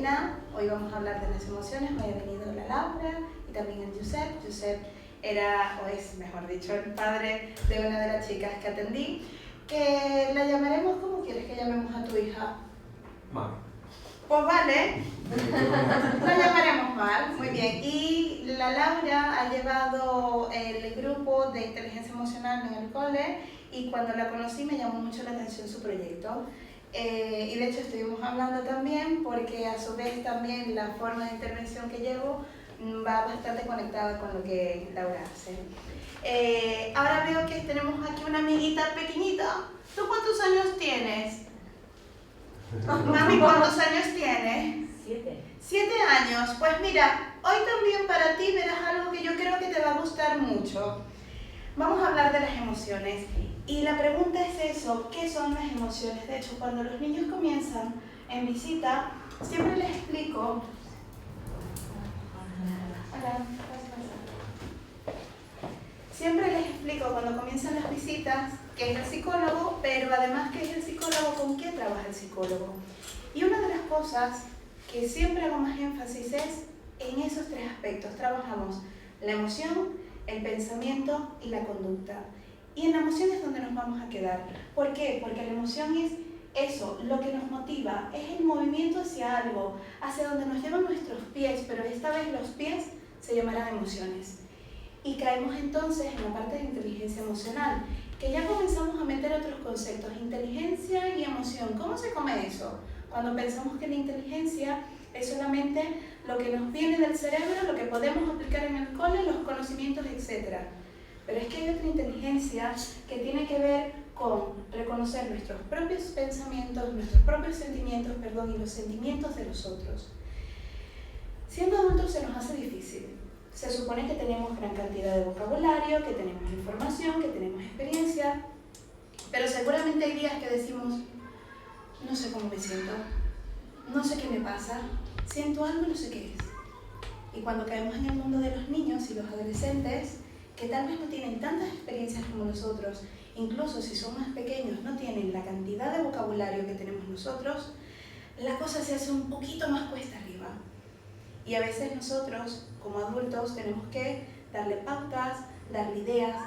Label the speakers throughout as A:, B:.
A: Carolina. Hoy vamos a hablar de las emociones. Hoy ha venido la Laura y también el Josep. Josep era, o es mejor dicho, el padre de una de las chicas que atendí, que la llamaremos. ¿Cómo quieres que llamemos a tu hija?
B: Mar.
A: Pues vale, la llamaremos Mar, muy bien. Y la Laura ha llevado el grupo de inteligencia emocional en el cole y cuando la conocí me llamó mucho la atención su proyecto. Y de hecho estuvimos hablando también porque a su vez también la forma de intervención que llevo va bastante conectada con lo que Laura hace. Ahora veo que tenemos aquí una amiguita pequeñita. ¿Tú cuántos años tienes? Mami, ¿cuántos años tienes?
C: 7.
A: 7 años. Pues mira, hoy también para ti verás algo que yo creo que te va a gustar mucho. Vamos a hablar de las emociones. Y la pregunta es eso, ¿qué son las emociones? De hecho, cuando los niños comienzan en visita, siempre les explico... Hola, siempre les explico cuando comienzan las visitas qué es el psicólogo, pero además qué es el psicólogo, con qué trabaja el psicólogo. Y una de las cosas que siempre hago más énfasis es en esos 3 aspectos. Trabajamos la emoción, el pensamiento y la conducta. Y en la emoción es donde nos vamos a quedar. ¿Por qué? Porque la emoción es eso, lo que nos motiva, es el movimiento hacia algo, hacia donde nos llevan nuestros pies, pero esta vez los pies se llamarán emociones. Y caemos entonces en la parte de inteligencia emocional, que ya comenzamos a meter otros conceptos, inteligencia y emoción. ¿Cómo se come eso? Cuando pensamos que la inteligencia es solamente lo que nos viene del cerebro, lo que podemos aplicar en el cole, los conocimientos, etc. Pero es que hay otra inteligencia que tiene que ver con reconocer nuestros propios pensamientos, nuestros propios sentimientos, y los sentimientos de los otros. Siendo adultos se nos hace difícil. Se supone que tenemos gran cantidad de vocabulario, que tenemos información, que tenemos experiencia, pero seguramente hay días que decimos, no sé cómo me siento, no sé qué me pasa, siento algo y no sé qué es. Y cuando caemos en el mundo de los niños y los adolescentes, que tal vez no tienen tantas experiencias como nosotros, incluso si son más pequeños, no tienen la cantidad de vocabulario que tenemos nosotros, la cosa se hace un poquito más cuesta arriba. Y a veces nosotros, como adultos, tenemos que darle pautas, darle ideas,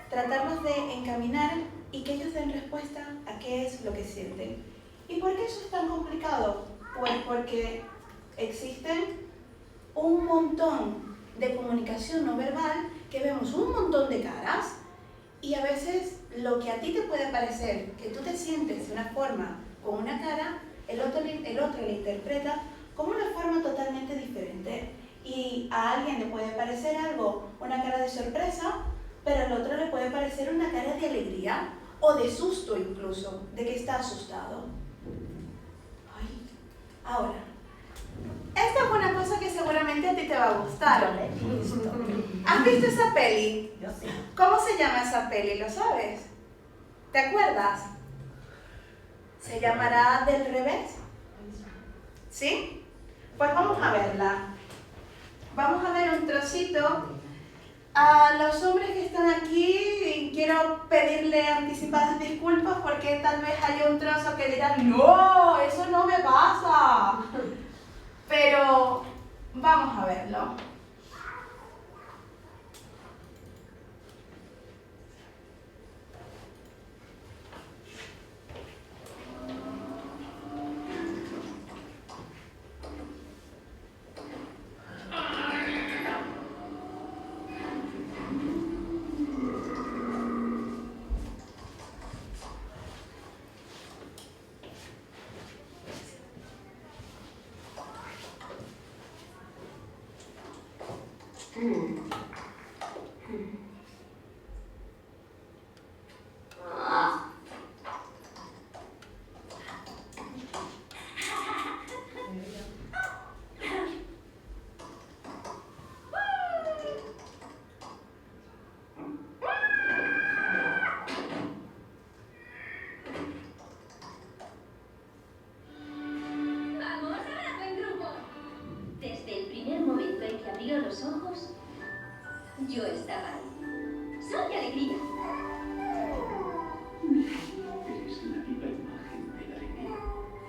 A: tratarlos de encaminar y que ellos den respuesta a qué es lo que sienten. ¿Y por qué eso es tan complicado? Pues porque existen un montón de comunicación no verbal, que vemos un montón de caras y a veces lo que a ti te puede parecer que tú te sientes de una forma con una cara, el otro le interpreta como una forma totalmente diferente. Y a alguien le puede parecer algo, una cara de sorpresa, pero al otro le puede parecer una cara de alegría o de susto incluso, de que está asustado. Ay, ahora, esta es una cosa que seguramente a ti te va a gustar.
C: Yo la he visto.
A: ¿Has visto esa peli?
C: Yo sí.
A: ¿Cómo se llama esa peli? ¿Lo sabes? ¿Te acuerdas? ¿Se llamará Del Revés? ¿Sí? Pues vamos a verla. Vamos a ver un trocito. A los hombres que están aquí quiero pedirle anticipadas disculpas porque tal vez haya un trozo que dirán ¡no! ¡Eso no me pasa! Pero vamos a verlo.
D: Los ojos, yo estaba ahí. Soy alegría.
E: Eres la viva imagen de la alegría.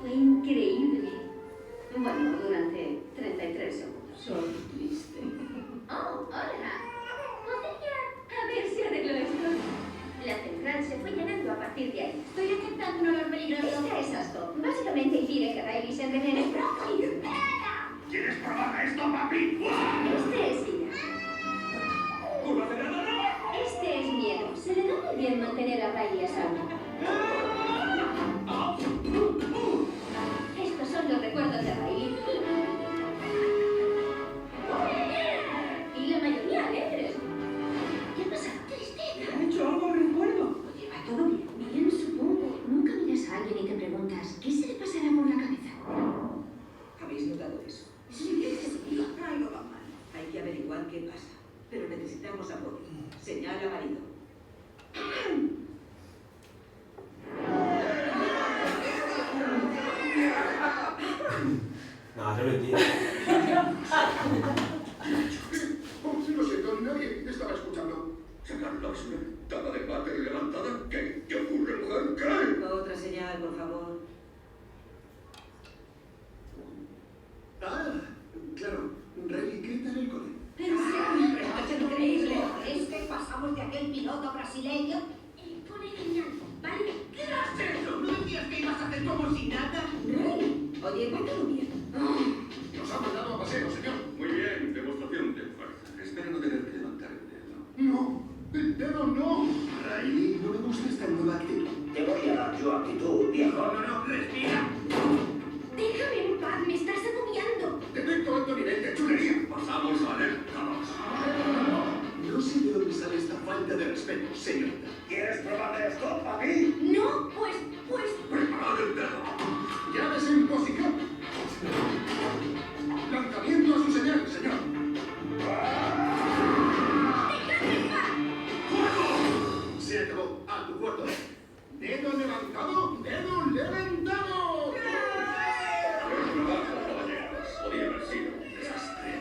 D: Fue increíble. Bueno, ordenes brócoli.
B: ¿Quieres probar esto, papi?
D: Este es ira.
B: ¡Curva de nada, no!
D: Este es miedo. Se le da muy bien mantener a Riley a salvo. Estos son los recuerdos de Riley. Y la mayoría alegres. ¿Qué ha pasado? Tristeza.
B: ¿He hecho algo? Recuerdo.
D: Oye, ¿va todo bien? Bien, supongo. Nunca miras a alguien y te preguntas, ¿qué se le pasará por la cabeza?
C: ¿Habéis notado eso?
D: Eso significa que se diga.
C: Algo va mal. Hay que averiguar qué pasa. Pero necesitamos apoyo. Señala marido.
E: No, es mentira.
B: Lo siento, nadie estaba escuchando. ¿Sacar la basura? ¿Taza de váter levantada? ¿Qué ocurre, mujer? ¿Qué?
C: Otra señal, por favor.
B: Ah, claro. Riley, ¿qué tal el cole?
D: Pero sí,
F: Es increíble. Es que pasamos de aquel piloto brasileño.
D: pone genial. ¿Vale?
F: ¿Qué has hecho? ¿No decías que ibas a hacer como si nada?
C: Oye, va todo bien.
B: Nos ha mandado a paseo, señor.
G: Muy bien, demostración de fuerza. Espero no tener que levantar el dedo.
B: No, el dedo no. Riley, no me gusta esta nueva actitud.
H: Te voy a dar yo actitud, viejo.
F: No, respira.
D: Déjame en paz, me estás agobiando.
B: Detecto alto nivel de chulería.
G: Pasamos a alerta 2.
B: No sé de dónde sale esta falta de respeto, señorita.
H: ¿Quieres probar esto, papi?
D: No, pues.
G: Preparad el dedo.
B: Llaves en música. Lanzamiento a su señal, señor.
D: ¡Déjame en paz!
B: ¡Fuego! Se acabó. A tu cuarto. Dedo levantado. Dedo levantado.
G: Buen trabajo, caballeros. Podía haber sido un desastre.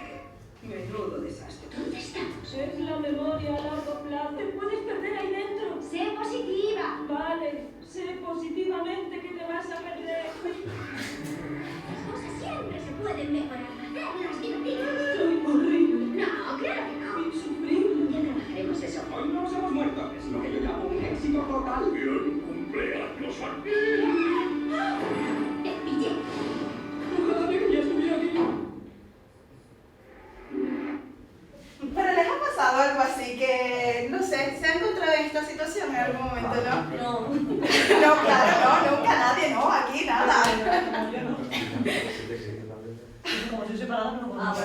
C: Menudo desastre.
D: ¿Dónde estamos?
I: Es la memoria a largo plazo. Te puedes perder ahí dentro.
D: ¡Sé positiva!
I: Vale, sé positivamente que te vas a perder.
D: Las cosas siempre se pueden mejorar. Hacerlas divertidas.
I: Soy horrible.
D: No, claro que no.
I: Insufrible.
D: Ya trabajaremos eso.
H: Hoy no nos hemos muerto. Es lo que yo llamo un éxito total.
G: Bien, cumpleaños aquí.
D: Te pillé.
I: Ojalá que ya estuviera aquí.
A: Pero les ha pasado algo así que, no sé, se han encontrado en esta situación en algún momento, ¿no?
I: No.
A: No, claro, no, nunca nadie, no, aquí nada.
I: Como yo no. Como soy separada, no conozco.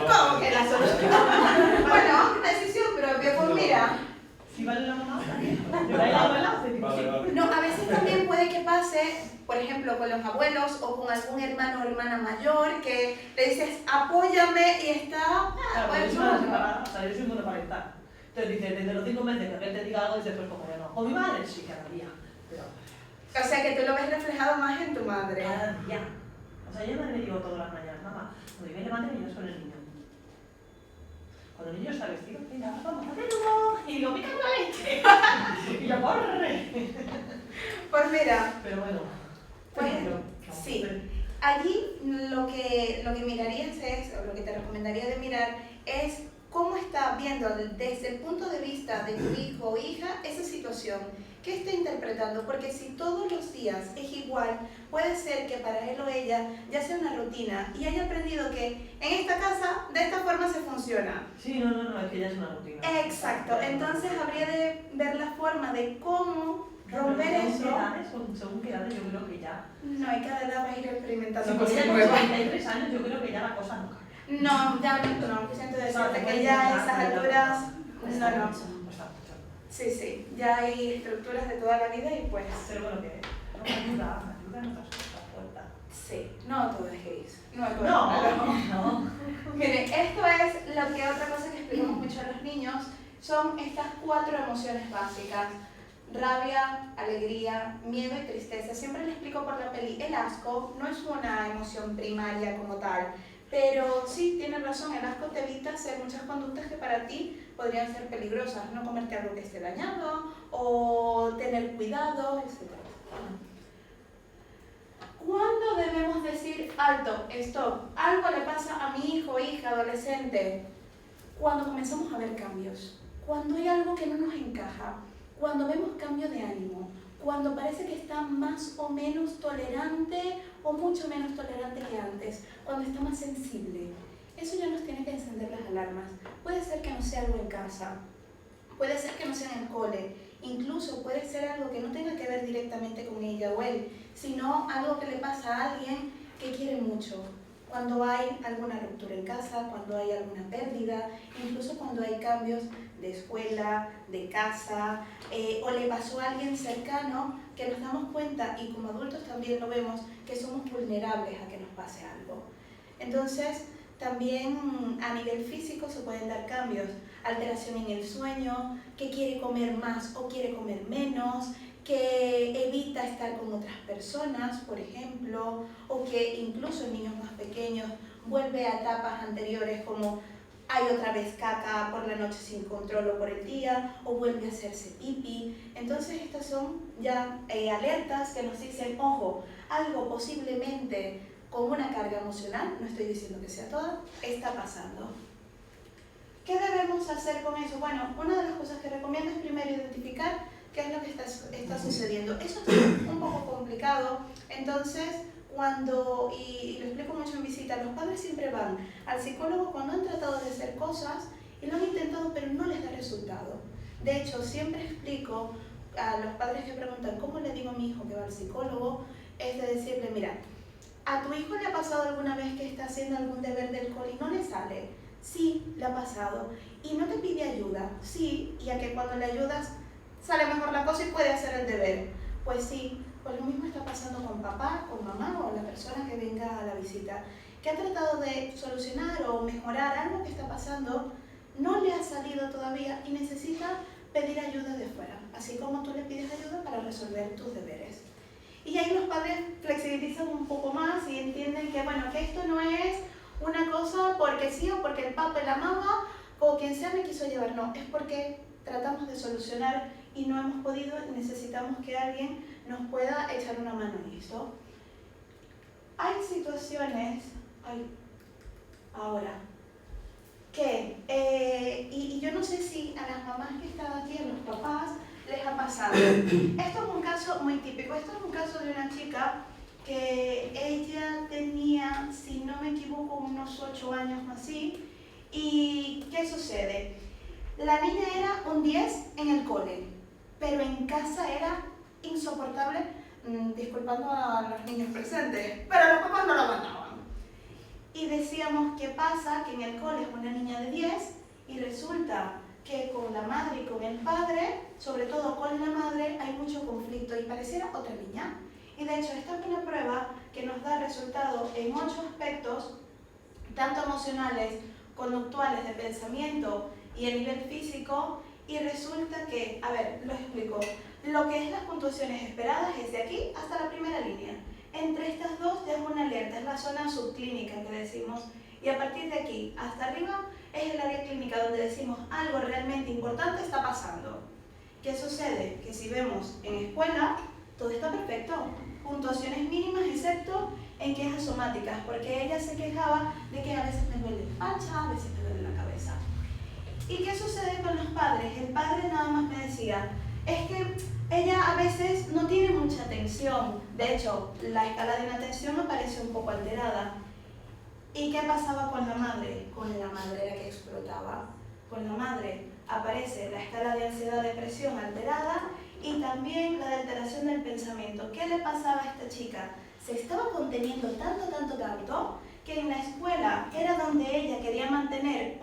A: ¿Cómo que la solución? Bueno, decisión propia, pues mira.
I: Si vale la mano, ¿te vale la mano?
A: No, a veces también puede que pase, por ejemplo, con los abuelos o con algún hermano o hermana mayor que le dices, apóyame y está...
I: Claro,
A: pues,
I: yo soy una
A: no.
I: separada, o sea, yo soy monoparental. Entonces dices, desde los 5 meses que él te diga algo, dices, pues como que no. Con mi madre sí, cada día. Pero
A: O sea, que tú lo ves reflejado más en tu madre.
I: cada día. O sea, yo no le digo todas las mañanas, mamá, cuando yo me levante me llevas con el niño. Cuando el niño está vestido, venga, vamos a hacerlo. Y digo, me cago en la leche. Y yo, corre.
A: Pues mira,
I: Pero bueno,
A: Pues,
I: pero,
A: sí. allí lo que mirarías es, o lo que te recomendaría de mirar es cómo está viendo desde el punto de vista de tu hijo o hija esa situación. ¿Qué está interpretando? Porque si todos los días es igual, puede ser que para él o ella ya sea una rutina y haya aprendido que en esta casa de esta forma se funciona.
I: sí, no, es que ya es una rutina.
A: Exacto, entonces habría de ver la forma de cómo romper eso.
I: Según qué edades, yo creo que ya.
A: No, hay cada edad va a ir experimentando
I: Si pues
A: cosas
I: ya con
A: nuevas.
I: 43 años, yo creo que ya la cosa no cambia.
A: No, ya no, siento decirte que ya a esas alturas, no.
I: Cuesta mucho.
A: Sí, ya hay estructuras de toda la vida y pues,
I: Pero bueno, que no me ayuda en otras cosas, puerta.
A: sí, no todo es gris, no todo es
I: No,
A: malo.
I: no.
A: Miren, esto es lo que otra cosa que explicamos mucho a los niños, son estas 4 emociones básicas. Rabia, alegría, miedo y tristeza. Siempre les explico por la peli, el asco no es una emoción primaria como tal, pero sí, tienes razón, el asco te evita hacer muchas conductas que para ti podrían ser peligrosas, no comerte algo que esté dañado o tener cuidado, etc. ¿Cuándo debemos decir alto, stop? Algo le pasa a mi hijo, hija, adolescente. Cuando comenzamos a ver cambios, cuando hay algo que no nos encaja, cuando vemos cambio de ánimo, cuando parece que está más o menos tolerante o mucho menos tolerante que antes, cuando está más sensible. Eso ya nos tiene que encender las alarmas. Puede ser que no sea algo en casa, puede ser que no sea en el cole, incluso puede ser algo que no tenga que ver directamente con ella o él, sino algo que le pasa a alguien que quiere mucho. Cuando hay alguna ruptura en casa, cuando hay alguna pérdida, incluso cuando hay cambios de escuela, de casa, o le pasó a alguien cercano que nos damos cuenta, y como adultos también lo vemos, que somos vulnerables a que nos pase algo. Entonces, también a nivel físico se pueden dar cambios, alteración en el sueño, que quiere comer más o quiere comer menos, que evita estar con otras personas, por ejemplo, o que incluso en niños más pequeños vuelve a etapas anteriores como hay otra vez caca por la noche sin control o por el día, o vuelve a hacerse pipí. Entonces estas son ya alertas que nos dicen, ojo, algo posiblemente con una carga emocional, no estoy diciendo que sea toda, está pasando. ¿Qué debemos hacer con eso? Bueno, una de las cosas que recomiendo es primero identificar qué es lo que está sucediendo. Eso es un poco complicado, entonces y lo explico mucho en visita, los padres siempre van al psicólogo cuando han tratado de hacer cosas y lo han intentado pero no les da resultado. De hecho, siempre explico a los padres que preguntan ¿cómo le digo a mi hijo que va al psicólogo? Es de decirle, mira, ¿a tu hijo le ha pasado alguna vez que está haciendo algún deber del cole y no le sale? Sí, le ha pasado. ¿Y no te pide ayuda? Sí, y a que cuando le ayudas sale mejor la cosa y puede hacer el deber. Pues sí, pues lo mismo está pasando con papá, con mamá o la persona que venga a la visita, que ha tratado de solucionar o mejorar algo que está pasando, no le ha salido todavía y necesita pedir ayuda de fuera, así como tú le pides ayuda para resolver tus deberes. Y ahí los padres flexibilizan un poco más y entienden que, bueno, que esto no es una cosa porque sí o porque el papá y la mamá o quien sea me quiso llevar, no, es porque tratamos de solucionar y no hemos podido y necesitamos que alguien nos pueda echar una mano en esto. Hay situaciones, ahora, que, y yo no sé si a las mamás que están aquí, a los papás, les ha pasado. Esto es un caso muy típico, esto es un caso de una chica que ella tenía, si no me equivoco, unos 8 años más así, y ¿qué sucede? La niña era un 10 en el cole, pero en casa era insoportable, disculpando a los niños presentes, pero los papás no lo aguantaban. Y decíamos, ¿qué pasa? Que en el cole es una niña de 10 y resulta que con la madre y con el padre, sobre todo con la madre, hay mucho conflicto y pareciera otra niña. Y de hecho, esta es una prueba que nos da resultado en 8 aspectos, tanto emocionales, conductuales, de pensamiento y a nivel físico, y resulta que, a ver, lo explico, lo que es las puntuaciones esperadas es de aquí hasta la primera línea. Entre estas dos ya es una alerta, es la zona subclínica que decimos, y a partir de aquí hasta arriba es el área clínica donde decimos algo realmente importante está pasando. ¿Qué sucede? Que si vemos en escuela, todo está perfecto, puntuaciones mínimas excepto en quejas somáticas, porque ella se quejaba de que a veces me duele la pancha, a veces me duele la cabeza. ¿Y qué sucede con los padres? El padre nada más me decía, es que ella a veces no tiene mucha atención, de hecho, la escala de inatención me parece un poco alterada. ¿Y qué pasaba con la madre? Con la madre era que explotaba. Con la madre aparece la escala de ansiedad-depresión alterada y también la de alteración del pensamiento. ¿Qué le pasaba a esta chica? Se estaba conteniendo tanto, que en la escuela era donde ella quería mantener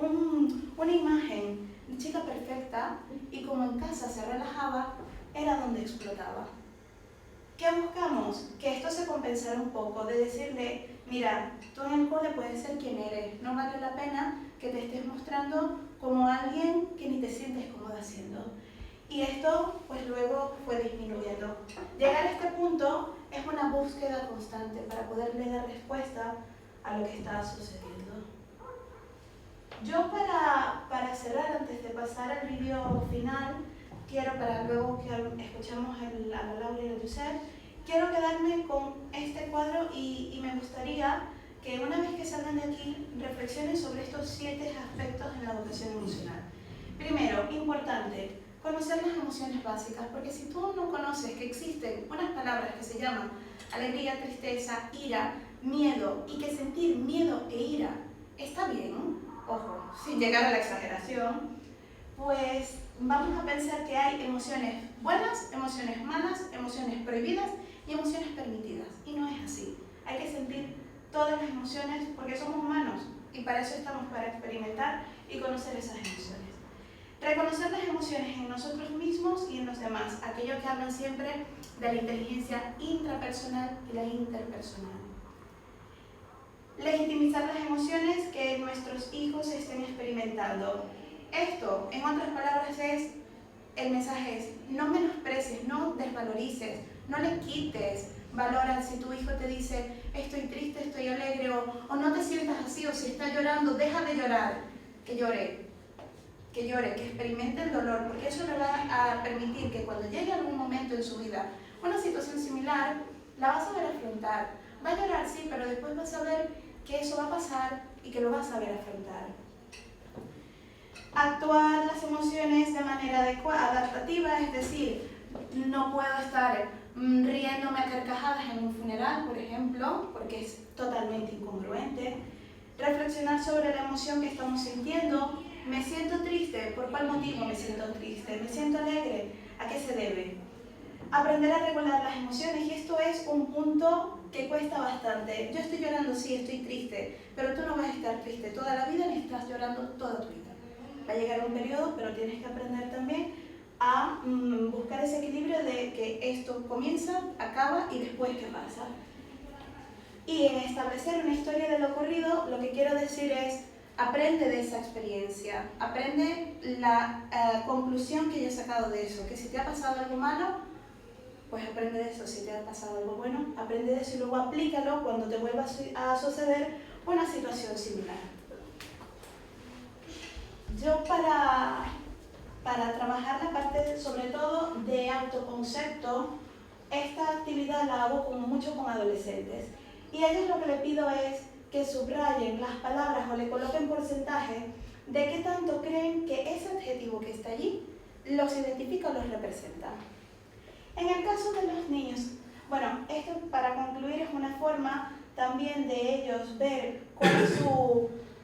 A: una imagen de chica perfecta y como en casa se relajaba, era donde explotaba. ¿Qué buscamos? Que esto se compensara un poco, de decirle, mira, tú en el cole puedes ser quien eres, no vale la pena que te estés mostrando como alguien que ni te sientes cómoda haciendo. Y esto, pues luego fue disminuyendo. Llegar a este punto es una búsqueda constante para poderle dar respuesta a lo que está sucediendo. Yo para cerrar, antes de pasar al vídeo final, quiero, para luego que escuchemos a la Laura y a Josep, quiero quedarme con este cuadro y me gustaría que una vez que salgan de aquí reflexionen sobre estos 7 aspectos en la educación emocional. Primero, importante, conocer las emociones básicas, porque si tú no conoces que existen unas palabras que se llaman alegría, tristeza, ira, miedo, y que sentir miedo e ira está bien, ojo, sin llegar a la exageración, pues vamos a pensar que hay emociones buenas, emociones malas, emociones prohibidas y emociones permitidas. Y no es así. Hay que sentir todas las emociones porque somos humanos y para eso estamos, para experimentar y conocer esas emociones. Reconocer las emociones en nosotros mismos y en los demás, aquello que hablan siempre de la inteligencia intrapersonal y la interpersonal. Legitimizar las emociones que nuestros hijos estén experimentando. Esto, en otras palabras, el mensaje es: no menosprecies, no desvalorices, no le quites valor a si tu hijo te dice estoy triste, estoy alegre, o no te sientas así, o si está llorando, deja de llorar, que llore, que experimente el dolor, porque eso le va a permitir que cuando llegue algún momento en su vida una situación similar, la vas a ver afrontar. Va a llorar, sí, pero después vas a ver que eso va a pasar y que lo vas a ver afrontar. Actuar las emociones de manera adaptativa, es decir, no puedo estar riéndome a carcajadas en un funeral, por ejemplo, porque es totalmente incongruente. Reflexionar sobre la emoción que estamos sintiendo. Me siento triste, ¿por cuál motivo me siento triste? ¿Me siento alegre? ¿A qué se debe? Aprender a regular las emociones, y esto es un punto que cuesta bastante. Yo estoy llorando, sí, estoy triste, pero tú no vas a estar triste toda la vida ni estás llorando toda tu vida. Va a llegar un periodo, pero tienes que aprender también a buscar ese equilibrio de que esto comienza, acaba y después qué pasa. Y en establecer una historia de lo ocurrido, lo que quiero decir es: aprende de esa experiencia, aprende la conclusión que yo he sacado de eso, que si te ha pasado algo malo, pues aprende de eso. Si te ha pasado algo bueno, aprende de eso y luego aplícalo cuando te vuelva a suceder una situación similar. Yo para trabajar la parte sobre todo de autoconcepto, esta actividad la hago mucho con adolescentes, y a ellos lo que les pido es que subrayen las palabras o le coloquen porcentaje de qué tanto creen que ese adjetivo que está allí los identifica o los representa. En el caso de los niños, bueno, esto para concluir es una forma también de ellos ver cuál es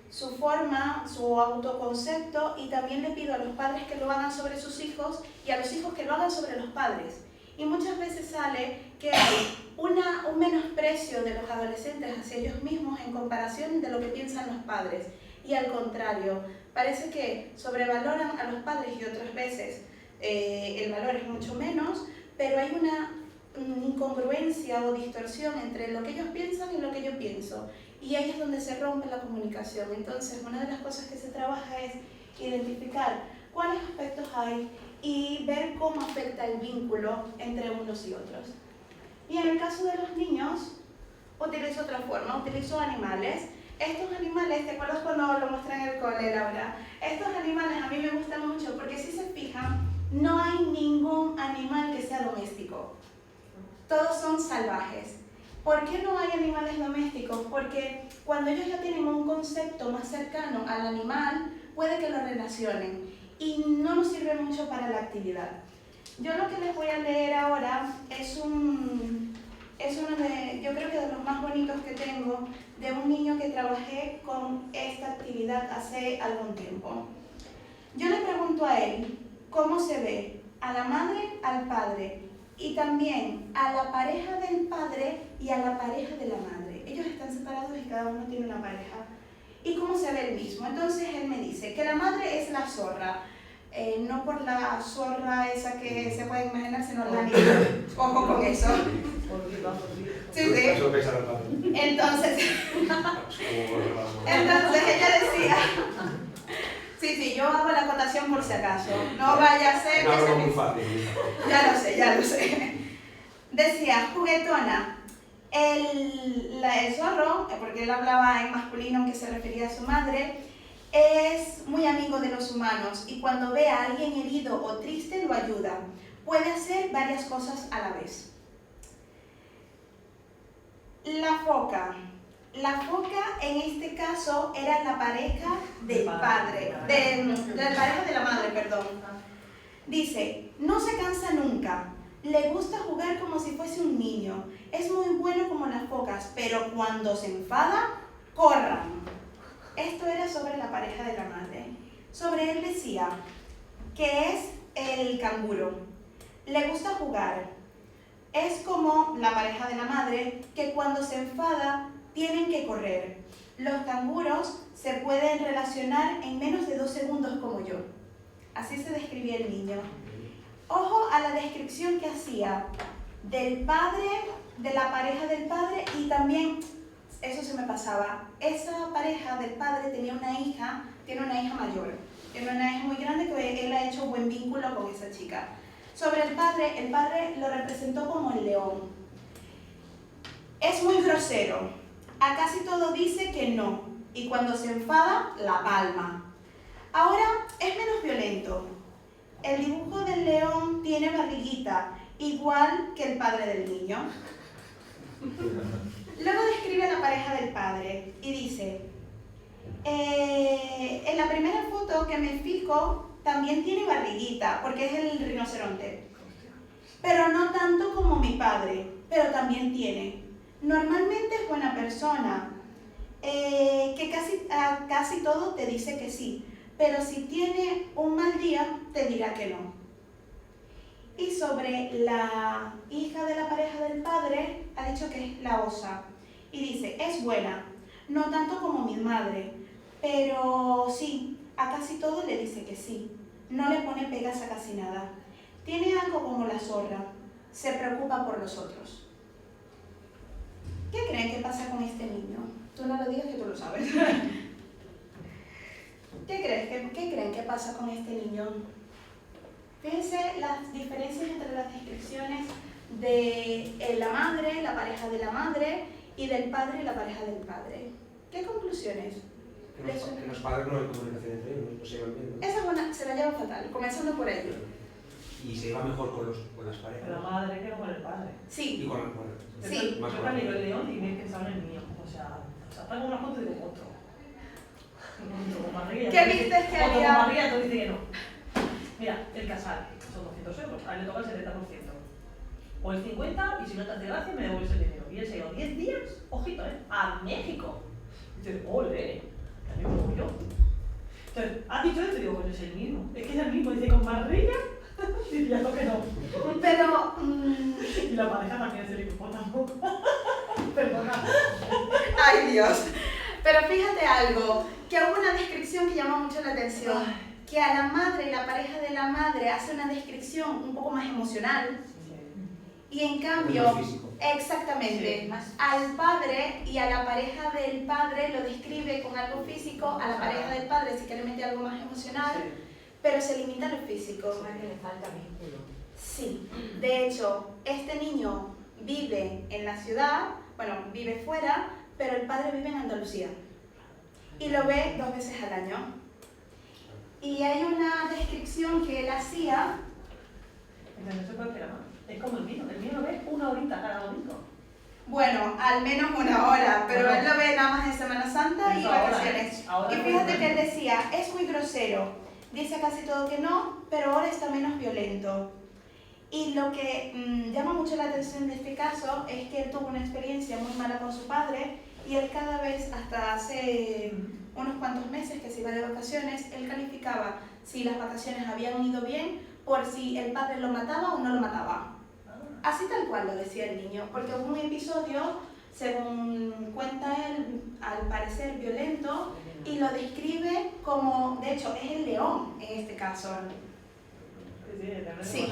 A: su forma, su autoconcepto, y también le pido a los padres que lo hagan sobre sus hijos y a los hijos que lo hagan sobre los padres. Y muchas veces sale que hay un menosprecio de los adolescentes hacia ellos mismos en comparación de lo que piensan los padres. Y al contrario, parece que sobrevaloran a los padres y otras veces el valor es mucho menos, pero hay una incongruencia o distorsión entre lo que ellos piensan y lo que yo pienso. Y ahí es donde se rompe la comunicación. Entonces, una de las cosas que se trabaja es identificar cuáles aspectos hay y ver cómo afecta el vínculo entre unos y otros. Y en el caso de los niños, utilizo otra forma, utilizo animales. Estos animales, ¿te acuerdas cuando lo mostré en el cole, Laura? Estos animales a mí me gustan mucho porque si se fijan, no hay ningún animal que sea doméstico. Todos son salvajes. ¿Por qué no hay animales domésticos? Porque cuando ellos ya tienen un concepto más cercano al animal, puede que lo relacionen y no nos sirve mucho para la actividad. Yo lo que les voy a leer ahora es uno de, yo creo que de los más bonitos que tengo, de un niño que trabajé con esta actividad hace algún tiempo. Yo le pregunto a él cómo se ve a la madre, al padre, y también a la pareja del padre y a la pareja de la madre. Ellos están separados y cada uno tiene una pareja. ¿Y cómo se ve el mismo? Entonces él me dice que la madre es la zorra. No por la zorra esa que se puede imaginar, sino la niña. Ojo con eso. Sí, sí. Entonces ella decía... Sí, yo hago la acotación por si acaso. No vaya a ser...
E: No, no, muy fácil.
A: Ya lo sé. Decía, juguetona. El zorro, porque él hablaba en masculino aunque se refería a su madre, es muy amigo de los humanos y cuando ve a alguien herido o triste lo ayuda. Puede hacer varias cosas a la vez. La foca. La foca en este caso era la pareja del padre, la pareja de la madre, perdón. Dice, no se cansa nunca, le gusta jugar como si fuese un niño, es muy bueno como las focas, pero cuando se enfada, corran. Esto era sobre la pareja de la madre. Sobre él decía que es el canguro, le gusta jugar, es como la pareja de la madre que cuando se enfada tienen que correr. Los canguros se pueden relacionar en menos de 2 segundos como yo. Así se describía el niño. Ojo a la descripción que hacía del padre, de la pareja del padre y también, eso se me pasaba, esa pareja del padre tenía una hija, tiene una hija mayor, tiene una hija muy grande que él ha hecho un buen vínculo con esa chica. Sobre el padre lo representó como el león. Es muy grosero, a casi todo dice que no y cuando se enfada, la palma. Ahora es menos violento. El dibujo del león tiene barriguita, igual que el padre del niño. Luego describe a la pareja del padre y dice, en la primera foto que me fijo también tiene barriguita, porque es el rinoceronte. Pero no tanto como mi padre, pero también tiene. Normalmente es buena persona, que casi todo te dice que sí, pero si tiene un mal día, te dirá que no. Y sobre la hija de la pareja del padre, ha dicho que es la osa. Y dice, es buena, no tanto como mi madre, pero sí, a casi todo le dice que sí. No le pone pegas a casi nada. Tiene algo como la zorra, se preocupa por los otros. ¿Qué creen que pasa con este niño? Tú no lo digas que tú lo sabes. ¿Qué creen que pasa con este niño? Fíjense las diferencias entre las descripciones de la madre, la pareja de la madre, y del padre y la pareja del padre. ¿Qué conclusiones?
E: Que los padres no hay comunicación entre ellos, no se llevan bien, ¿no?
A: Esa buena, se la lleva fatal, comenzando por ahí.
E: Y se lleva mejor con las parejas.
I: La madre que con el padre.
A: Sí.
E: Y con las padres.
A: Sí.
E: Más
I: Yo
E: con
I: cuando digo el león y me he pensado en el mío. O sea traigo una foto y digo otro. Con barriga.
A: ¿Qué viste que
I: Otro con
A: había?
I: barriga, tú dices que no. Mira, el casal, son 200 euros, a él le toca el 70%. O el 50%, y si no te hace gracia, me devuelves el dinero. Y él se ha ido 10 días, ojito, a México. Y dices, ole, que a mí me voy yo. Entonces, has dicho esto y digo, bueno, es el mismo. Es que es el mismo, dice con barriga. Y ya lo que no.
A: Pero...
I: Y la pareja también es el hipopótamo. Perdona.
A: Ay, Dios. Pero fíjate algo, que hubo una descripción que llamó mucho la atención. Que a la madre, la pareja de la madre, hace una descripción un poco más emocional. Y en cambio, exactamente,
I: Sí, más.
A: al padre y a la pareja del padre lo describe con algo físico, a la pareja del padre sí que le mete algo más emocional,
I: Sí.
A: pero se limita a lo físico.
C: que le falta vínculo.
A: Sí, de hecho, este niño vive en la ciudad, bueno, vive fuera, pero el padre vive en Andalucía y lo ve 2 veces al año. Y hay una descripción que él hacía.
I: Entonces no se puede esperar más. Es como el mío lo ve 1 horita cada domingo.
A: Bueno, al menos 1 hora, pero él lo ve nada más en Semana Santa y
I: Eso ahora,
A: vacaciones.
I: ahora
A: Y fíjate que él decía, es muy grosero, dice casi todo que no, pero ahora está menos violento. Y lo que llama mucho la atención de este caso es que él tuvo una experiencia muy mala con su padre y él cada vez, hasta hace unos cuantos meses que se iba de vacaciones, él calificaba si las vacaciones habían ido bien por si el padre lo mataba o no lo mataba. Así tal cual lo decía el niño, porque hubo un episodio, según cuenta él, al parecer violento, y lo describe como, de hecho, es el león en este caso. Sí.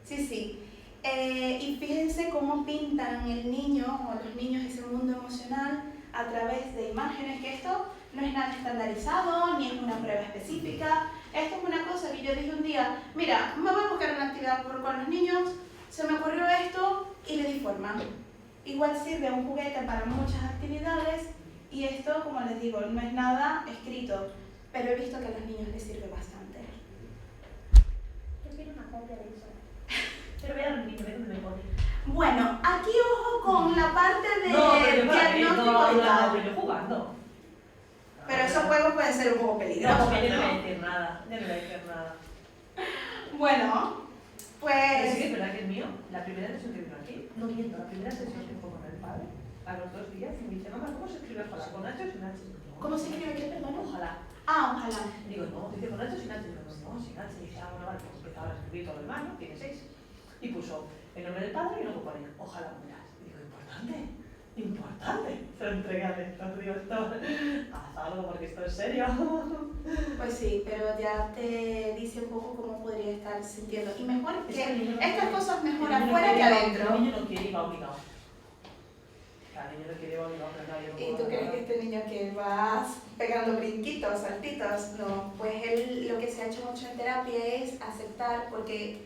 A: Sí, sí. Y fíjense cómo pintan el niño o los niños ese mundo emocional a través de imágenes, que esto no es nada estandarizado, ni es una prueba específica. Esto es una cosa que yo dije un día, mira, me voy a buscar una actividad con los niños, se me ocurrió esto y le di forma. Igual sirve un juguete para muchas actividades y esto, como les digo, no es nada escrito, pero he visto que a los niños les sirve bastante.
D: Yo quiero una copia de eso.
I: Pero vean el niño, ve dónde me pone.
A: Bueno, aquí ojo con la parte de
I: No, pero yo para
A: diagnóstico y tal.
I: yo jugando.
A: Pero esos juegos pueden ser un poco
I: No,
A: peligrosos,
I: porque yo no voy a
A: ¿no?
I: decir nada. Yo no voy a decir nada.
A: Bueno,
I: Pero sí,
A: pues...
I: es verdad que el mío, la primera sesión que vino aquí, no miento, la primera sesión que fue con el padre, a los 2 días, y me dice, mamá, ¿cómo se escribe ojalá? ¿Con H o sin H?
A: ¿Cómo se escribe qué, perdón?
I: Ojalá.
A: Ah, ojalá.
I: Digo, no, dice con H o sin H. Digo, no, sin H. Y dice, ah, bueno, vale, pues empezaba a escribir todo el baño, tiene 6. Y puso el nombre del padre y luego pone, ojalá mueras. Y digo, importante. Se lo entregué a Néstor, digo, esto, haz algo porque esto es serio.
A: Pues sí, pero ya te dice un poco cómo podría estar sintiendo. Y mejor
I: Es
A: que
I: el niño no
A: estas
I: quiere.
A: cosas mejor
I: El niño no
A: afuera que
I: quiere,
A: adentro.
I: El niño no quiere y va obligado. Claro, el niño no quiere y va obligado, pero claro, yo no
A: ¿Y
I: puedo
A: tú crees
I: nada.
A: que este niño que vas pegando brinquitos, saltitos? No, pues él lo que se ha hecho mucho en terapia es aceptar, porque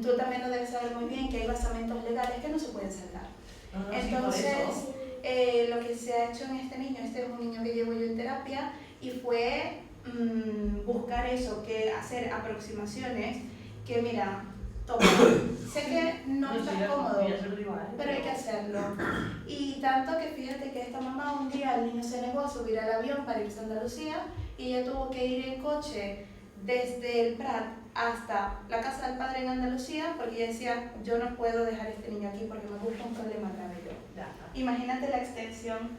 A: tú también lo debes saber muy bien, que hay basamentos legales que no se pueden saltar.
I: No, sí, por
A: Entonces,
I: eso.
A: lo que se ha hecho en este es un niño que llevo yo en terapia, y fue buscar eso, que hacer aproximaciones, que mira, toma, sé que no
I: Sí,
A: estás
I: ya-
A: cómodo,
I: ya se lo digo a él,
A: pero hay que hacerlo. Y tanto que fíjate que esta mamá un día el niño se negó a subir al avión para irse a Andalucía, y ella tuvo que ir en coche desde el Prat hasta la casa del padre en Andalucía, porque ella decía, yo no puedo dejar a este niño aquí porque me busca un problema grave yo.
I: Ya está.
A: Imagínate la extensión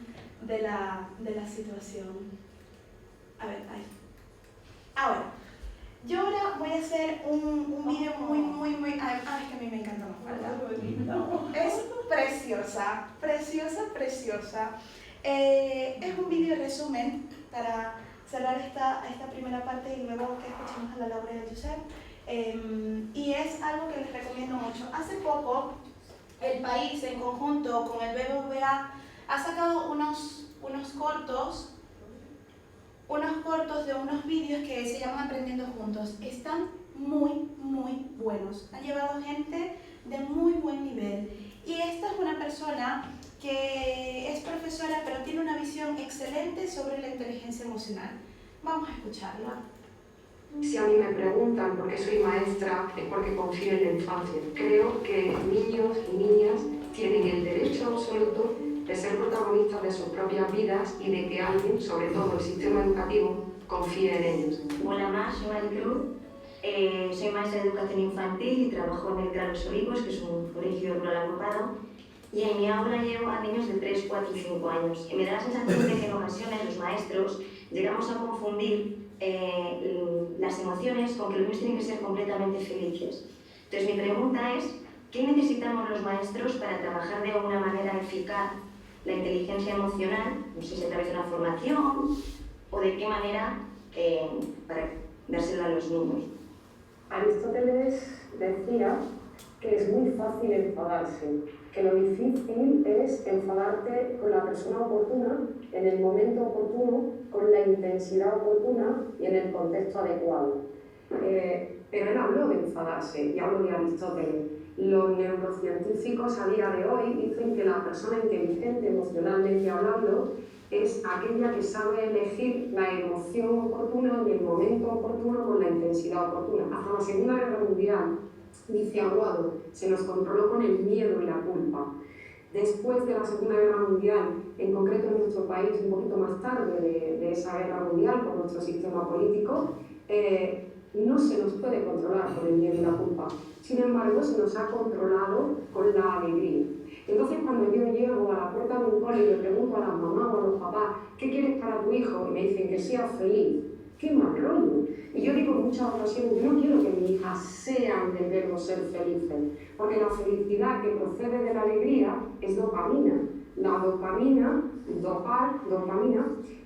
A: de la situación. A ver, ahí. Ahora, yo ahora voy a hacer un vídeo muy... es que a mí me encanta Mafalda. Es preciosa. Es un vídeo resumen para cerrar esta primera parte y luego que escuchemos a la Laura y a Josep. Y es algo que les recomiendo mucho. Hace poco, el país en conjunto con el BBVA ha sacado unos cortos de unos vídeos que se llaman Aprendiendo Juntos. Están muy buenos. Han llevado gente de muy buen nivel. Y esta es una persona que es profesora, pero tiene una visión excelente sobre la inteligencia emocional. Vamos a escucharla.
J: Si a mí me preguntan por qué soy maestra, es porque confío en la infancia. Creo que niños y niñas tienen el derecho absoluto de ser protagonistas de sus propias vidas y de que alguien, sobre todo el sistema educativo, confíe en ellos.
K: Hola, soy Maricruz, soy maestra de educación infantil y trabajo en el Gran Los Olivos, que es un colegio rural agrupado, y en mi aula llevo a niños de 3, 4 y 5 años. Y me da la sensación de que en ocasiones los maestros llegamos a confundir las emociones con que los niños tienen que ser completamente felices. Entonces mi pregunta es, ¿qué necesitamos los maestros para trabajar de una manera eficaz la inteligencia emocional? No sé si a través de una formación o de qué manera para dárselo a los niños.
J: Aristóteles decía que es muy fácil enfadarse, que lo difícil es enfadarte con la persona oportuna, en el momento oportuno, con la intensidad oportuna y en el contexto adecuado. Pero él habló de enfadarse y habló de Aristóteles. Los neurocientíficos a día de hoy dicen que la persona inteligente emocionalmente hablando es aquella que sabe elegir la emoción oportuna en el momento oportuno con la intensidad oportuna. Hasta la Segunda Guerra Mundial, dice Aguado, se nos controló con el miedo y la culpa. Después de la Segunda Guerra Mundial, en concreto en nuestro país, un poquito más tarde de esa guerra mundial por nuestro sistema político, no se nos puede controlar con el miedo y la culpa. Sin embargo, se nos ha controlado con la alegría. Entonces, cuando yo llego a la puerta de un cole y le pregunto a las mamás o a los papás, ¿qué quieres para tu hijo? Y me dicen que sea feliz. ¡Qué mal rollo! Y yo digo en muchas ocasiones, yo no quiero que mi hija sean del verbo ser felices, porque la felicidad que procede de la alegría es dopamina. La dopamina,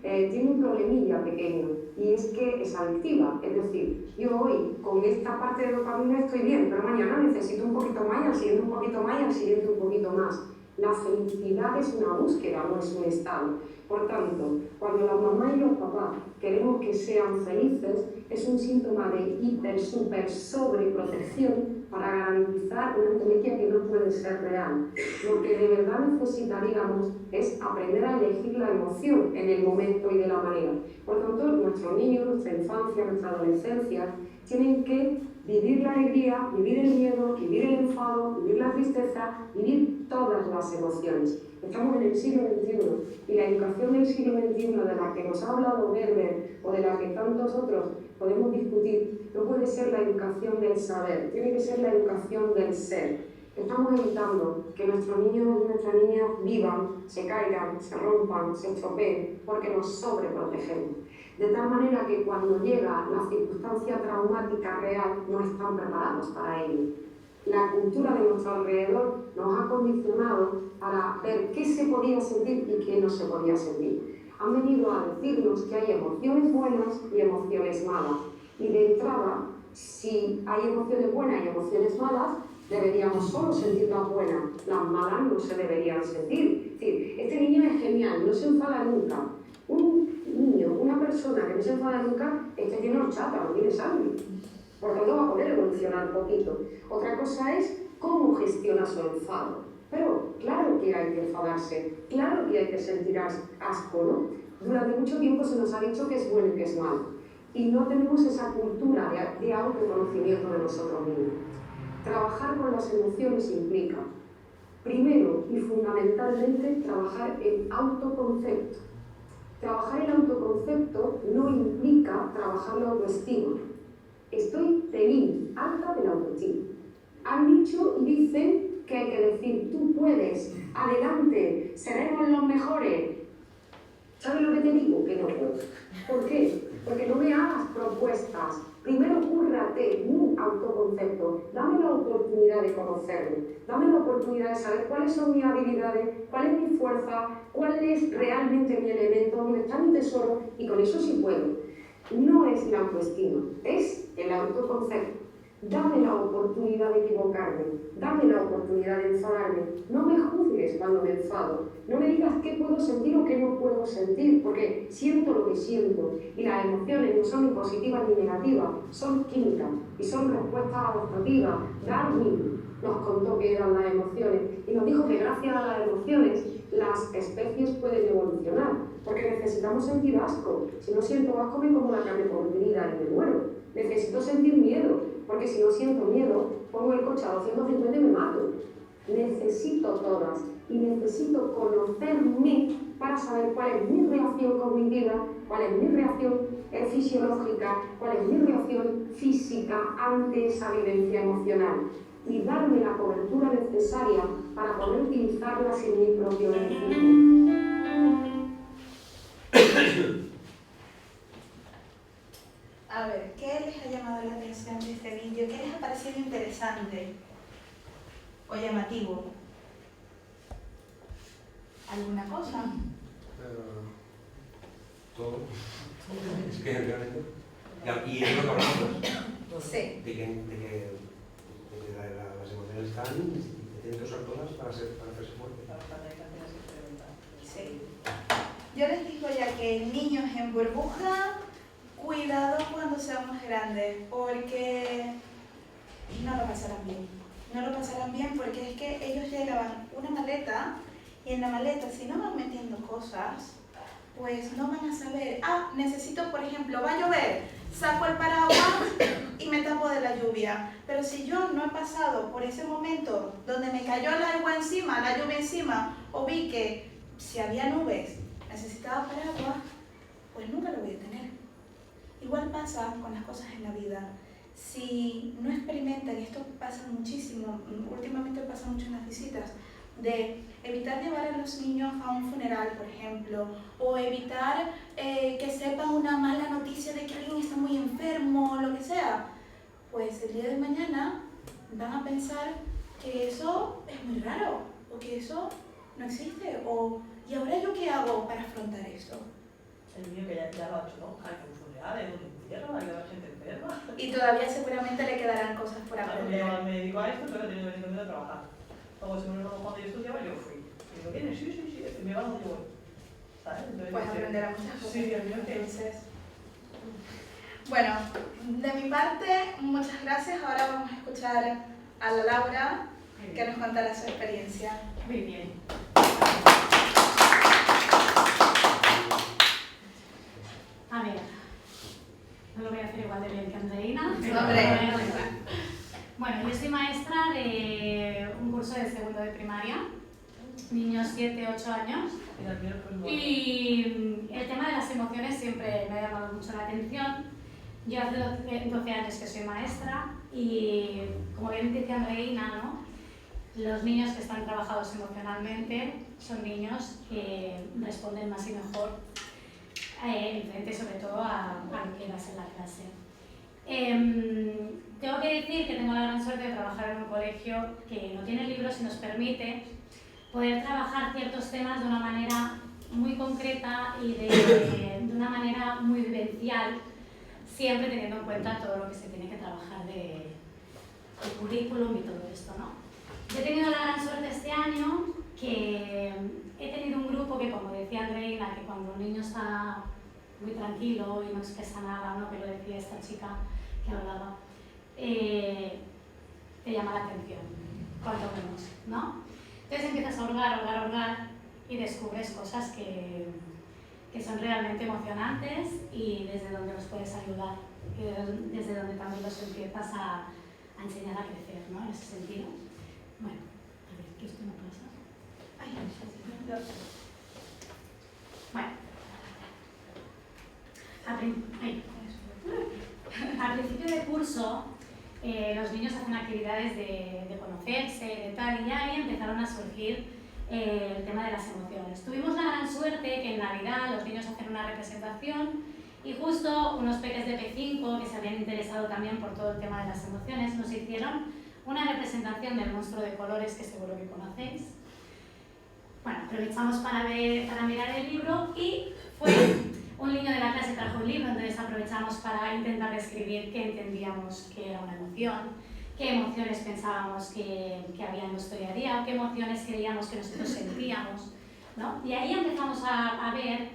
J: tiene un problemilla pequeño, y es que es adictiva. Es decir, yo hoy con esta parte de dopamina estoy bien, pero mañana necesito un poquito más, y al siguiente un poquito más, y al siguiente un poquito más. La felicidad es una búsqueda, no es un estado. Por tanto, cuando las mamás y los papás queremos que sean felices, es un síntoma de hiper, super, sobreprotección para garantizar una felicidad que no puede ser real. Lo que de verdad necesitaríamos es aprender a elegir la emoción en el momento y de la manera. Por tanto, nuestros niños, nuestra infancia, nuestra adolescencia, tienen que vivir la alegría, vivir el miedo, vivir el enfado, vivir la tristeza, vivir todas las emociones. Estamos en el siglo XXI y la educación del siglo XXI de la que nos ha hablado Gerber o de la que tantos otros podemos discutir no puede ser la educación del saber, tiene que ser la educación del ser. Estamos evitando que nuestros niños y nuestras niñas vivan, se caigan, se rompan, se estropeen, porque nos sobreprotegemos. De tal manera que cuando llega la circunstancia traumática real no están preparados para ello. La cultura de nuestro alrededor nos ha condicionado para ver qué se podía sentir y qué no se podía sentir. Han venido a decirnos que hay emociones buenas y emociones malas. Y de entrada, si hay emociones buenas y emociones malas, deberíamos solo sentir las buenas, las malas no se deberían sentir. Es decir, este niño es genial, no se enfada nunca. Un niño, una persona que no se enfada nunca, es que tiene horchata, no tiene sangre. Por tanto, va a poder evolucionar un poquito. Otra cosa es cómo gestiona su enfado. Pero claro que hay que enfadarse, claro que hay que sentir asco, ¿no? Durante mucho tiempo se nos ha dicho que es bueno y que es malo. Y no tenemos esa cultura de autoconocimiento de nosotros mismos. Trabajar con las emociones implica, primero y fundamentalmente, trabajar el autoconcepto. Trabajar el autoconcepto no implica trabajar la autoestima. Estoy feliz, alta de la autoestima. Han dicho y dicen que hay que decir, tú puedes, adelante, seremos los mejores. ¿Sabes lo que te digo? Que no puedo. ¿Por qué? Porque no me hagas propuestas. Primero cúrrate mi autoconcepto, dame la oportunidad de conocerme, dame la oportunidad de saber cuáles son mis habilidades, cuál es mi fuerza, cuál es realmente mi elemento, dónde está mi tesoro, y con eso sí puedo. No es la autoestima, es el autoconcepto. Dame la oportunidad de equivocarme, dame la oportunidad de enfadarme. No me juzgues cuando me enfado, no me digas qué puedo sentir o qué no puedo sentir, porque siento lo que siento. Y las emociones no son ni positivas ni negativas, son químicas y son respuestas adaptativas. Darwin nos contó qué eran las emociones y nos dijo que gracias a las emociones las especies pueden evolucionar, porque necesitamos sentir asco. Si no siento asco me como la carne podrida y me muero. Necesito sentir miedo, porque si no siento miedo, pongo el coche a 250 y me mato. Necesito todas y necesito conocerme para saber cuál es mi reacción cognitiva, cuál es mi reacción fisiológica, cuál es mi reacción física ante esa vivencia emocional y darme la cobertura necesaria para poder utilizarla sin mi propio beneficio.
A: A ver, ¿qué les ha llamado la atención de este vídeo? ¿Qué les ha parecido interesante o llamativo? ¿Alguna cosa?
E: Todo. Es que realmente... Y es lo que hablamos.
A: Sí.
E: De que las emociones están y tienen que usar todas para hacerse fuerte.
A: Sí. Yo les digo ya que niños en burbuja, cuidado cuando seamos grandes, porque no lo pasarán bien. No lo pasarán bien porque es que ellos llevan una maleta y en la maleta, si no van metiendo cosas, pues no van a saber, necesito, por ejemplo, va a llover, saco el paraguas y me tapo de la lluvia. Pero si yo no he pasado por ese momento donde me cayó el agua encima, la lluvia encima, o vi que si había nubes necesitaba paraguas, pues nunca lo voy a tener. Igual pasa con las cosas en la vida. Si no experimentan, y esto pasa muchísimo, últimamente pasa mucho en las visitas, de evitar llevar a los niños a un funeral, por ejemplo, o evitar que sepan una mala noticia de que alguien está muy enfermo o lo que sea, pues el día de mañana van a pensar que eso es muy raro, o que eso no existe, o ¿y ahora yo qué hago para afrontar esto?
I: El niño que ya lo ha hecho, ¿no? Hay un funeral, hay un entierro, hay que ver gente enferma.
A: Y todavía seguramente le quedarán cosas por aprender.
I: Yo me dedico a esto, pero he tenido que venir a trabajar. Luego, cuando yo estudiaba, yo fui. Y digo, ¿vienes? Sí, me va donde yo voy. ¿Sabes? Entonces,
A: pues aprenderá muchas cosas.
I: Sí,
A: entonces. Bueno, de mi parte, muchas gracias. Ahora vamos a escuchar a la Laura, que nos contará su experiencia.
L: Muy bien. A ver, no lo voy a hacer igual de bien que Andreina. Bueno, yo soy maestra de un curso de segundo de primaria, niños 7, 8 años.
I: Y
L: Y el tema de las emociones siempre me ha llamado mucho la atención. Yo hace 12 años que soy maestra y, como bien dice Andreina, ¿no? Los niños que están trabajados emocionalmente son niños que responden más y mejor frente sobre todo a lo que das en la clase. Tengo que decir que tengo la gran suerte de trabajar en un colegio que no tiene libros y nos permite poder trabajar ciertos temas de una manera muy concreta y de una manera muy vivencial, siempre teniendo en cuenta todo lo que se tiene que trabajar de currículum y todo esto, ¿no? Yo he tenido la gran suerte este año que he tenido un grupo que, como decía Andreina, que cuando un niño está muy tranquilo y no expresa nada, ¿no? Que lo decía esta chica que hablaba, te llama la atención, cuanto menos, ¿no? Entonces empiezas a hurgar y descubres cosas que son realmente emocionantes y desde donde los puedes ayudar, desde donde también los empiezas a enseñar a crecer, ¿no? En ese sentido. Bueno, a ver, que esto no pasa. Ay, bueno, al principio de curso los niños hacen actividades de conocerse, de tal, y ahí empezaron a surgir el tema de las emociones. Tuvimos la gran suerte que en Navidad los niños hacen una representación y justo unos peques de P5 que se habían interesado también por todo el tema de las emociones nos hicieron una representación del monstruo de colores que seguro que conocéis. Bueno, aprovechamos para mirar el libro y fue un niño de la clase trajo un libro, entonces aprovechamos para intentar describir qué entendíamos que era una emoción, qué emociones pensábamos que había en nuestro día a día o qué emociones creíamos que nosotros sentíamos, ¿no? Y ahí empezamos a ver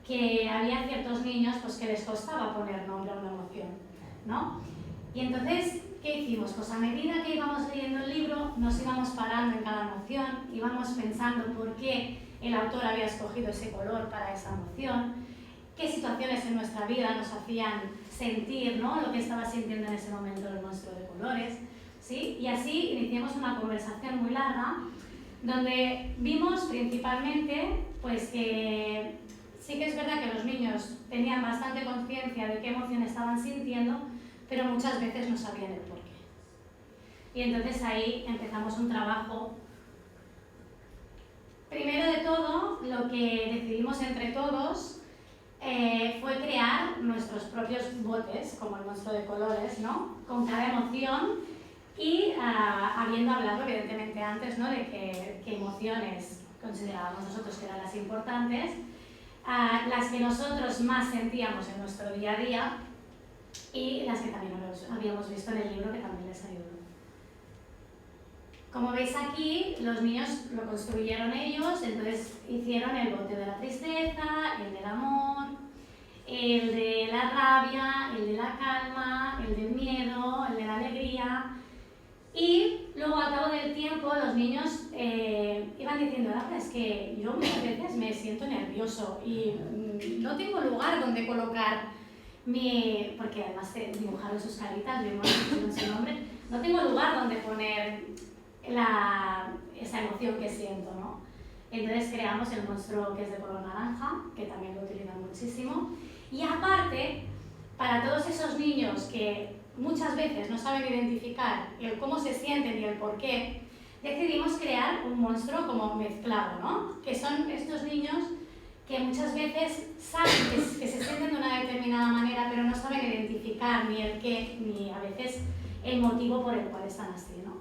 L: que había ciertos niños pues, que les costaba poner nombre a una emoción, ¿no? Y entonces, ¿qué hicimos? Pues a medida que íbamos leyendo el libro, nos íbamos parando en cada emoción, íbamos pensando por qué el autor había escogido ese color para esa emoción, qué situaciones en nuestra vida nos hacían sentir, ¿no? Lo que estaba sintiendo en ese momento el monstruo de colores, ¿sí? Y así iniciamos una conversación muy larga donde vimos principalmente pues, que sí que es verdad que los niños tenían bastante conciencia de qué emoción estaban sintiendo, pero muchas veces no sabían el porqué. Y entonces ahí empezamos un trabajo. Primero de todo, lo que decidimos entre todos fue crear nuestros propios botes, como el monstruo de colores, ¿no? Con cada emoción y habiendo hablado evidentemente antes, ¿no? De qué emociones considerábamos nosotros que eran las importantes, las que nosotros más sentíamos en nuestro día a día y las que también habíamos visto en el libro que también les ayudó. Como veis aquí, los niños lo construyeron ellos, entonces hicieron el bote de la tristeza, el del amor, el de la rabia, el de la calma, el del miedo, el de la alegría. Y luego al cabo del tiempo los niños iban diciendo, la verdad es que yo muchas veces me siento nervioso y no tengo lugar donde colocar porque además dibujaron sus caritas, vimos su nombre, no tengo lugar donde poner esa emoción que siento, ¿no? Entonces creamos el monstruo que es de color naranja, que también lo utilizan muchísimo. Y aparte, para todos esos niños que muchas veces no saben identificar el cómo se sienten y el por qué, decidimos crear un monstruo como mezclado, ¿no? Que son estos niños que muchas veces saben que se sienten de una determinada manera, pero no saben identificar ni el qué, ni a veces el motivo por el cual están así, ¿no?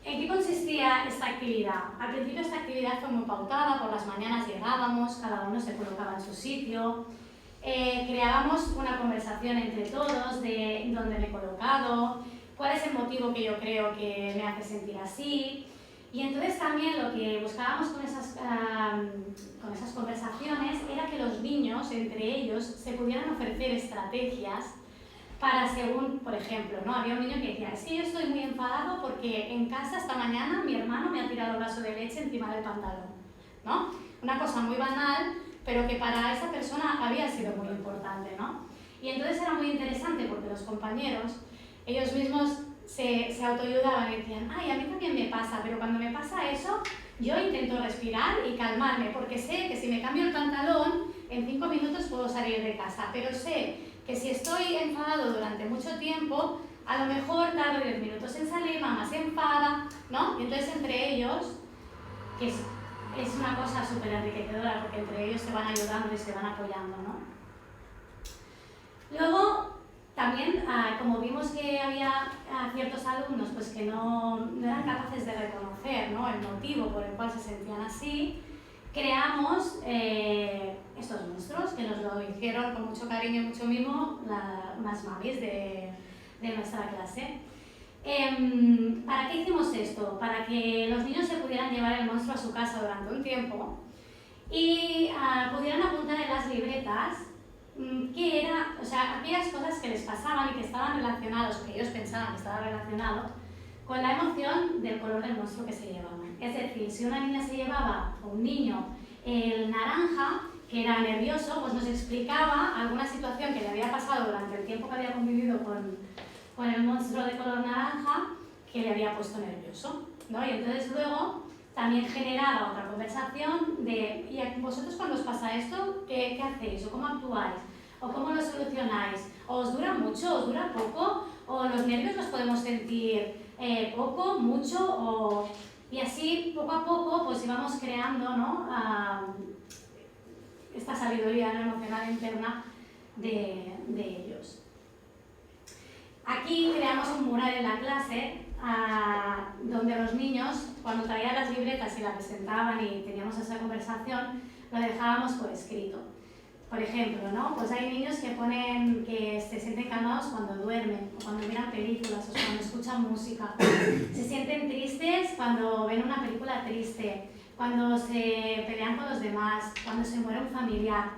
L: ¿En qué consistía esta actividad? Al principio esta actividad fue muy pautada, por las mañanas llegábamos, cada uno se colocaba en su sitio, creábamos una conversación entre todos de dónde me he colocado, cuál es el motivo que yo creo que me hace sentir así. Y entonces también lo que buscábamos con esas conversaciones era que los niños, entre ellos, se pudieran ofrecer estrategias para según, por ejemplo, ¿no? Había un niño que decía, es que yo estoy muy enfadado porque en casa esta mañana mi hermano me ha tirado el vaso de leche encima del pantalón, ¿no? Una cosa muy banal, pero que para esa persona había sido muy importante, ¿no? Y entonces era muy interesante porque los compañeros, ellos mismos se autoayudaban y decían, ay, a mí también me pasa, pero cuando me pasa eso, yo intento respirar y calmarme, porque sé que si me cambio el pantalón, en 5 minutos puedo salir de casa, pero sé que si estoy enfadado durante mucho tiempo, a lo mejor tardo 10 minutos en salir, mamá se enfada, ¿no? Y entonces entre ellos, que es una cosa súper enriquecedora, porque entre ellos se van ayudando y se van apoyando, ¿no? Luego, también, como vimos que había ciertos alumnos pues, que no eran capaces de reconocer, ¿no?, el motivo por el cual se sentían así, creamos estos monstruos que nos lo hicieron con mucho cariño y mucho mimo unas mamis de nuestra clase. ¿Para qué hicimos esto? Para que los niños se pudieran llevar el monstruo a su casa durante un tiempo y pudieran apuntar en las libretas qué era, o sea, aquellas cosas que les pasaban y que estaban relacionados, que ellos pensaban que estaban relacionados, con la emoción del color del monstruo que se llevaban. Es decir, si una niña se llevaba, o un niño, el naranja, que era nervioso, pues nos explicaba alguna situación que le había pasado durante el tiempo que había convivido con el monstruo de color naranja, que le había puesto nervioso, ¿no? Y entonces luego también generaba otra conversación de ¿y a vosotros cuando os pasa esto, qué hacéis? ¿O cómo actuáis? ¿O cómo lo solucionáis? ¿O os dura mucho? ¿Os dura poco? ¿O los nervios los podemos sentir poco, mucho? Y así, poco a poco, pues íbamos creando, ¿no?, esta sabiduría emocional interna de ellos. Aquí creamos un mural en la clase donde los niños, cuando traían las libretas y las presentaban y teníamos esa conversación, lo dejábamos por escrito. Por ejemplo, ¿no?, pues hay niños que ponen que se sienten calmados cuando duermen, o cuando miran películas, o cuando escuchan música. Se sienten tristes cuando ven una película triste, cuando se pelean con los demás, cuando se muere un familiar.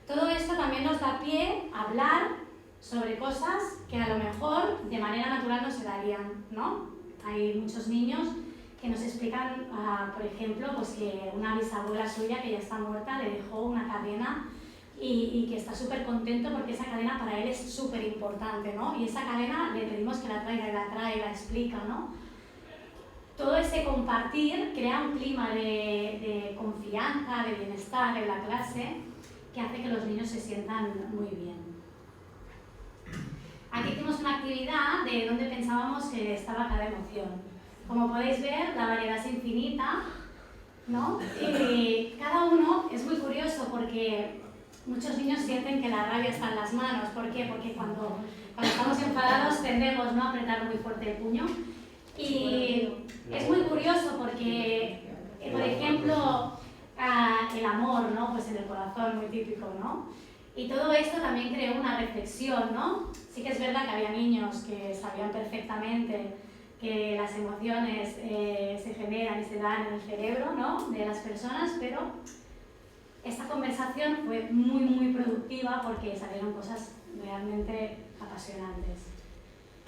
L: Todo esto también nos da pie a hablar sobre cosas que a lo mejor de manera natural no se darían, ¿no? Hay muchos niños que nos explican, por ejemplo, pues que una bisabuela suya que ya está muerta le dejó una cadena y que está súper contento porque esa cadena para él es súper importante, ¿no? Y esa cadena le pedimos que la traiga y la trae, la explica, ¿no? Todo ese compartir crea un clima de confianza, de bienestar en la clase que hace que los niños se sientan muy bien. Aquí hicimos una actividad de donde pensábamos que estaba cada emoción. Como podéis ver, la variedad es infinita, ¿no? Y cada uno es muy curioso porque muchos niños sienten que la rabia está en las manos. ¿Por qué? Porque cuando estamos enfadados tendemos, ¿no?, a apretar muy fuerte el puño. Y es muy curioso porque, por ejemplo, el amor, ¿no?, pues en el corazón, muy típico, ¿no? Y todo esto también creó una reflexión, ¿no? Sí que es verdad que había niños que sabían perfectamente que las emociones se generan y se dan en el cerebro, ¿no?, de las personas, pero esta conversación fue muy, muy productiva porque salieron cosas realmente apasionantes.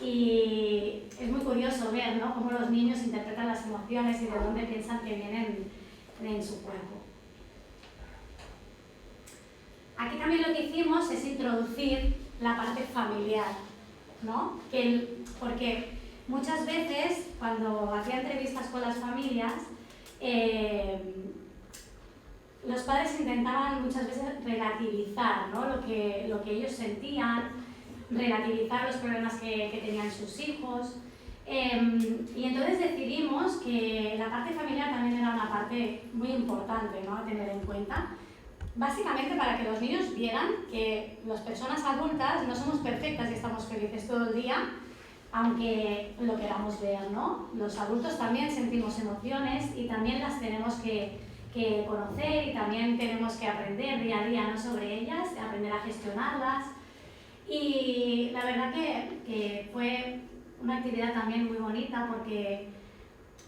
L: Y es muy curioso ver, ¿no?, cómo los niños interpretan las emociones y de dónde piensan que vienen en su cuerpo. Aquí también lo que hicimos es introducir la parte familiar, ¿no? Porque muchas veces, cuando hacía entrevistas con las familias, los padres intentaban muchas veces relativizar, ¿no?, lo que ellos sentían, relativizar los problemas que tenían sus hijos. Y entonces decidimos que la parte familiar también era una parte muy importante, ¿no?, a tener en cuenta. Básicamente para que los niños vieran que las personas adultas no somos perfectas y estamos felices todo el día, aunque lo queramos ver, ¿no? Los adultos también sentimos emociones y también las tenemos que conocer y también tenemos que aprender día a día, ¿no?, sobre ellas, aprender a gestionarlas. Y la verdad que fue una actividad también muy bonita porque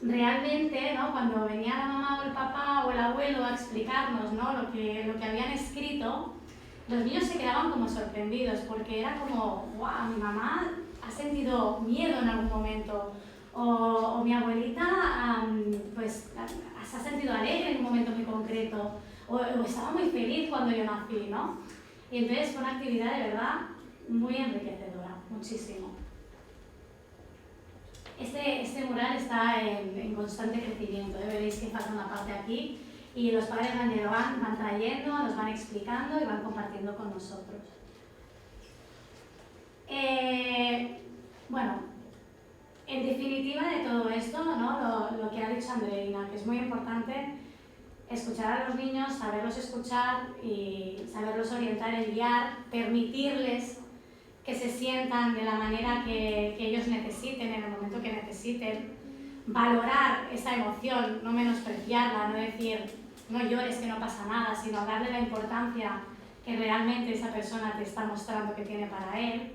L: realmente, ¿no?, cuando venía la mamá o el papá o el abuelo a explicarnos, ¿no?, lo que habían escrito, los niños se quedaban como sorprendidos porque era como, ¡guau! Mi mamá ha sentido miedo en algún momento o mi abuelita pues se ha sentido alegre en un momento muy concreto o estaba muy feliz cuando yo nací, ¿no? Y entonces fue una actividad de verdad muy enriquecedora, muchísimo. Este mural está en constante crecimiento, veréis que falta una parte aquí y los padres van trayendo, nos van explicando y van compartiendo con nosotros. Bueno, en definitiva de todo esto, ¿no? Lo que ha dicho Andreina, que es muy importante escuchar a los niños, saberlos escuchar y saberlos orientar y guiar, permitirles que se sientan de la manera que ellos necesiten, en el momento que necesiten, valorar esa emoción, no menospreciarla, no decir no llores que no pasa nada, sino darle la importancia que realmente esa persona te está mostrando que tiene para él.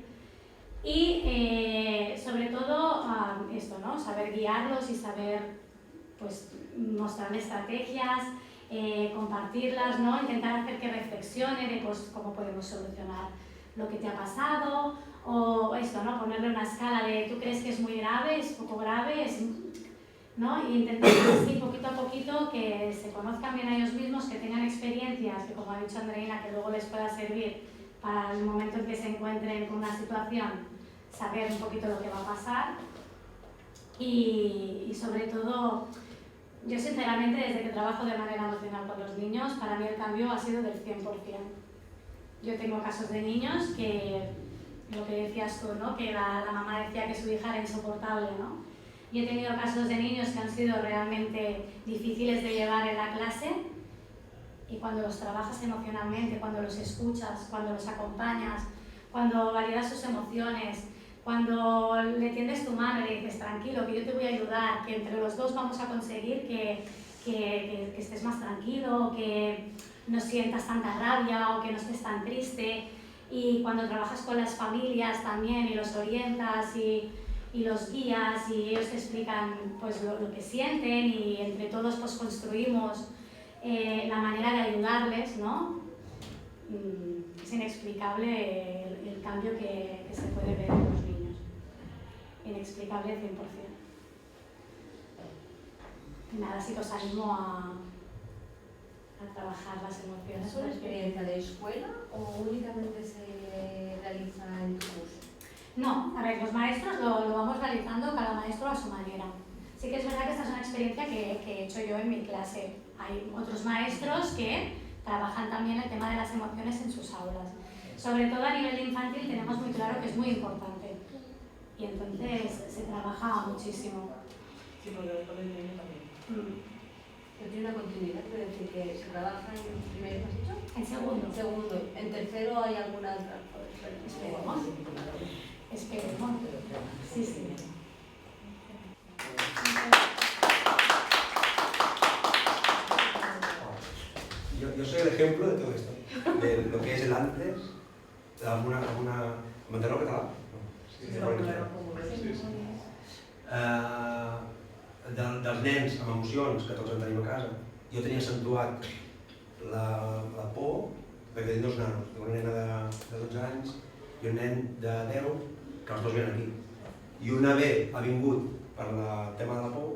L: Y sobre todo esto, ¿no? Saber guiarlos y saber pues, mostrar estrategias, compartirlas, ¿no? Intentar hacer que reflexionen de pues, cómo podemos solucionar lo que te ha pasado, o esto, ¿no? Ponerle una escala de ¿tú crees que es muy grave, es poco grave? ¿No? Y intentar así poquito a poquito que se conozcan bien a ellos mismos, que tengan experiencias, que como ha dicho Andreina, que luego les pueda servir para el momento en que se encuentren con una situación, saber un poquito lo que va a pasar. Y sobre todo, yo sinceramente desde que trabajo de manera emocional con los niños, para mí el cambio ha sido del 100%. Yo tengo casos de niños que, lo que decías tú, ¿no? Que la mamá decía que su hija era insoportable, ¿no? Y he tenido casos de niños que han sido realmente difíciles de llevar en la clase y cuando los trabajas emocionalmente, cuando los escuchas, cuando los acompañas, cuando validas sus emociones, cuando le tiendes tu mano y le dices tranquilo, que yo te voy a ayudar, que entre los dos vamos a conseguir que estés más tranquilo, que no sientas tanta rabia o que no estés tan triste. Y cuando trabajas con las familias también y los orientas y los guías y ellos te explican pues, lo que sienten y entre todos pues, construimos la manera de ayudarles, ¿no? Es inexplicable el cambio que se puede ver en los niños. Inexplicable 100%. Y nada, sí que os animo a trabajar las emociones.
F: ¿Es una experiencia de escuela o únicamente se realiza en tu curso?
L: No, a ver, los maestros lo vamos realizando cada maestro a su manera. Sí que es verdad que esta es una experiencia que he hecho yo en mi clase. Hay otros maestros que trabajan también el tema de las emociones en sus aulas. Sobre todo a nivel de infantil tenemos muy claro que es muy importante. Y entonces se trabaja muchísimo.
I: Sí, porque con el niño también.
F: Pero tiene una continuidad, quiero decir que se trabaja en primero, ¿has dicho?
L: En segundo.
F: En segundo. ¿En tercero hay alguna otra?
L: Esperemos. Esperemos. Sí, sí.
E: Yo soy el ejemplo de todo esto, de lo que es el antes, alguna ¿m'entendreu català? Dels nens amb emocions, que tots en tenim a casa. Jo tenia accentuat la por, perquè tinc dos nanos, una nena de 12 anys i un nen de 10, que els dos venen aquí. I una ha vingut per el tema de la por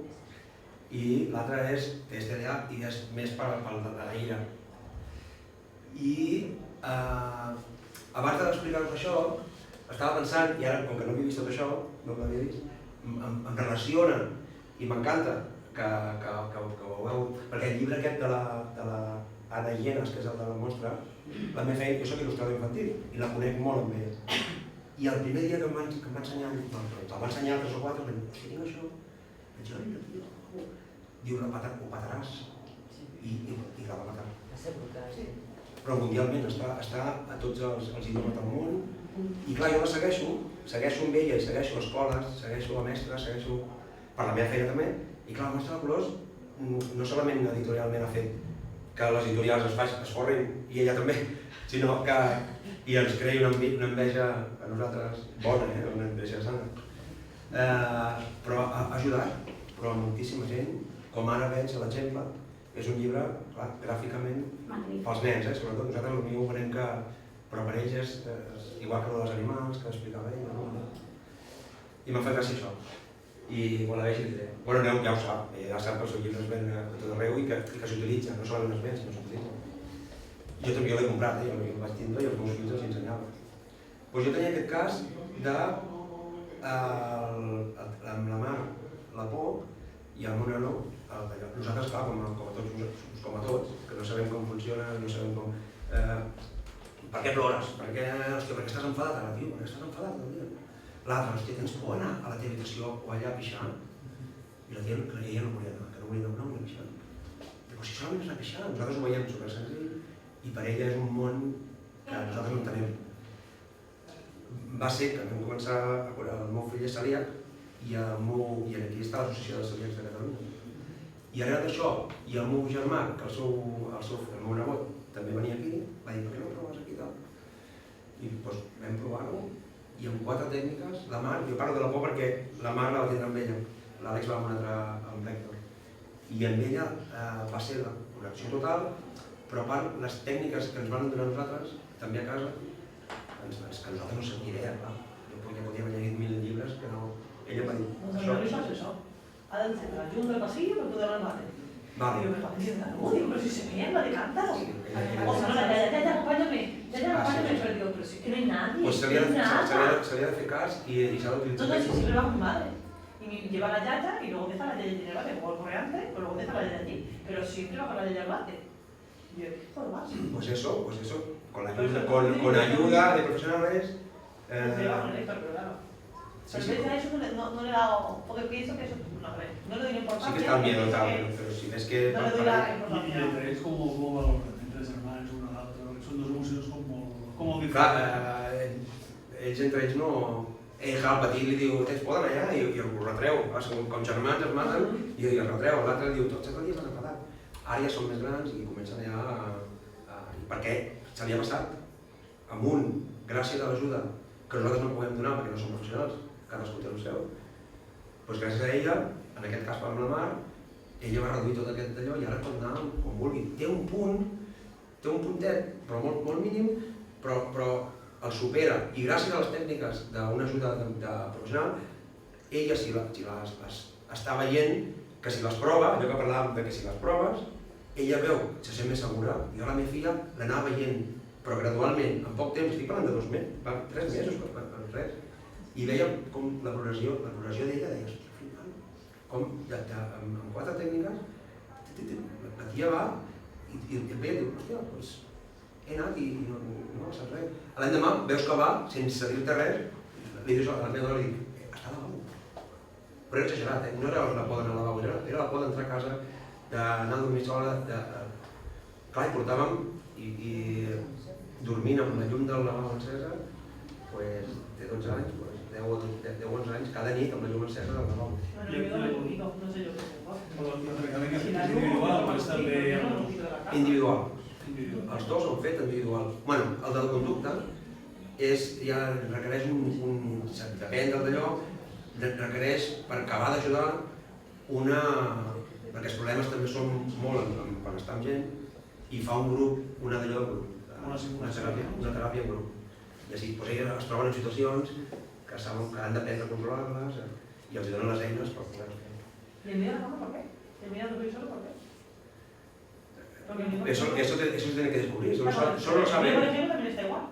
E: i l'altra és TDA i és més per la ira. I abans d'explicar-vos això, estava pensant, i ara com que no havia vist tot això, no l'havia vist, em relaciona i m'encanta que ho veu, perquè el llibre aquest de l'Anna Llenas, que és el de la mostra, la meva feina, jo soc il·lustrador infantil i la conec molt amb ell. I el primer dia que em va ensenyar, el va ensenyar 3 o 4, em va dir, hòstia, tinc això, vaig dir, diu, ho pataràs, i la va patar. Però mundialment està a tots els idiomes del món, i clar, jo la segueixo amb ella, i segueixo escoles, segueixo la mestra, segueixo per la meva feina també, i clar, la Mostra de Colors no solament editorialment ha fet que les editorials es forrin, i ella també, sinó que ens creï una enveja a nosaltres bona, una enveja sana. Però ha ajudat, però a moltíssima gent, com ara veig l'exemple, és un llibre, clar, gràficament, pels nens, sobretot nosaltres potser ho venem que, però per ells és igual que el dels animals, que explicava ella, i m'ha fet gràcia això. I quan la vegi diré, bueno, ja ho sap, ja sap que el seu llibre es ven a tot arreu i que s'utilitza, no solament es ven, sinó s'utilitza. Jo també l'he comprat, jo el vaig tindre i els meus fills els ensenyava. Doncs jo tenia aquest cas de amb la Mar la por i amb una no. Nosaltres, clar, com a tots, que no sabem com funciona, no sabem com... Per què plores? Per què estàs enfadat ara, tio? Per què estàs enfadat? L'altre, hòstia, tens por anar a la teva habitació o allà a pixar? I la tia no volia anar, que no volia pixar. Però si solament és anar a pixar, nosaltres ho veiem super senzill i per ella és un món que nosaltres no entenem. Va ser que vam començar a curar el meu fill és celíac i aquí està l'Associació de Celíacs de Catalunya. I arrel d'això, i el meu germà, que el meu nebot, també venia aquí, va dir, per què no ho proves aquí i tal? I doncs vam provar-ho, i amb 4 tècniques, la Mar, jo parlo de la por perquè la Mar la va tindre amb ella, l'Àlex va amb un altre, amb l'Hèctor. I amb ella va ser la connexió total, però a part, les tècniques que ens van donar nosaltres, també a casa, que nosaltres no sabia idea, clar. Jo podíem haver llegit 1000 llibres que no... Ella va dir,
I: això. Ha de ser la llum del pasillo per poder anar al
E: vale.
I: Digo, pero si se veía, no de cántaro. O sea, ya, acompáñame, pero digo, pero si es que no hay nadie.
E: Pues se había de fer cas y se ha de utilizar.
I: No, si siempre va con mi madre. Y lleva la yaya y luego deja la yaya en el bate, como el correante, pero luego deja la yaya allí. Pero siempre va con la yaya al bate. Y yo, joder, más.
E: Pues eso, con ayuda de profesionales.
I: Lleva con el Héctor, pero claro. Pero veces a eso no le he dado, porque pienso que eso, no le doy importancia.
E: Sí que está el miedo, pero si ves que...
I: No le doy la importancia.
M: I entre ells com valoren? Entre els germans, un a l'altre, perquè són dues emocions com diferents.
E: Clar, ells entre ells no... El petit li diu, tens por d'anar allà? I ho retreu. Com germans es maten i el retreu. L'altre li diu, tots els dies m'han enfadat. Ara ja són més grans i comencen allà perquè se li ha passat. Amb un, gràcies a l'ajuda que nosaltres no podem donar perquè no som professionals, cadascú té el seu, doncs gràcies a ella, en aquest cas per la Mar, ella va reduir tot aquest d'allò i ara pot anar com vulgui. Té un puntet, però molt mínim, però el supera. I gràcies a les tècniques d'una ajuda professional, ella està veient que si les prova, allò que parlàvem de que si les proves, ella veu, se sent més segura. I ara la meva filla l'anava veient, però gradualment, en poc temps, estic parlant de 2 mesos, 3 mesos, res, i veia com la progressió d'ella, deia, hòstia, flipant, com amb 4 tècniques, la tia va i et veia i diu, hòstia, doncs he anat i no saps res. L'endemà veus que va, sense dir-te res, li dius a la meva dona, li dic, està a lavabo. Però era exagerat, no era la por d'anar a lavabo, era la por d'entrar a casa, d'anar a dormir sola, clar, i portàvem, i dormint amb la llum del lavabo encesa, té 12 anys, 10 o 11 anys, cada nit amb la llum encesa del lavabo.
I: No sé jo què
M: La mecànica individual o és també...
E: Individual. Els dos han fet individual. Bueno, el del conducte ja requereix depèn del d'allò, requereix per acabar d'ajudar perquè els problemes també són molt quan està amb gent i fa un grup, una d'allò de grup. Una teràpia en grup. I així, elles es troben en situacions que saben que han d'aprendre a controlar-les i els donen les eines per poder-ho fer.
I: ¿Y el miedo a la cama por qué? ¿El miedo a dormir solo por qué?
E: Eso se tiene que descubrir, solo lo saben.
I: Por ejemplo, también está igual.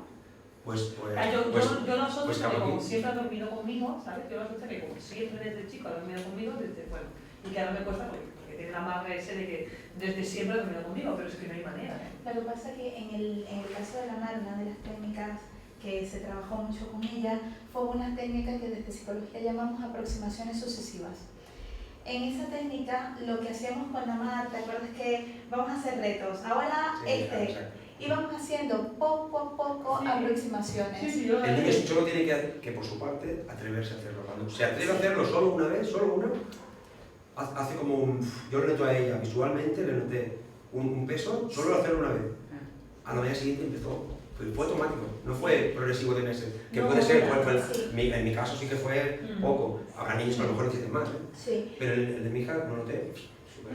I: Yo lo asocio porque como siempre ha dormido conmigo, ¿sabes? Yo lo asocio que como siempre desde chico ha dormido conmigo, y que ahora me cuesta porque tiene la amarre ese de que desde siempre ha dormido conmigo, pero es que no hay manera.
A: Lo que pasa es que en el caso de la Mar, una de las técnicas que se trabajó mucho con ella fue una técnica que desde psicología llamamos aproximaciones sucesivas. En esa técnica lo que hacíamos con la Mar, ¿te acuerdas que vamos a hacer retos? Ahora y vamos haciendo poco a poco aproximaciones.
E: El niño solo tiene que por su parte atreverse a hacerlo. Cuando se atreve a hacerlo solo una vez, hace como un... Yo le noto a ella visualmente, le noté un peso, solo hacerlo una vez. A la mañana siguiente empezó. Fue automático, no fue progresivo de meses, que puede ser, en mi caso sí que fue poco, habrá niños que a lo mejor necesiten más, pero el de mi hija no noté.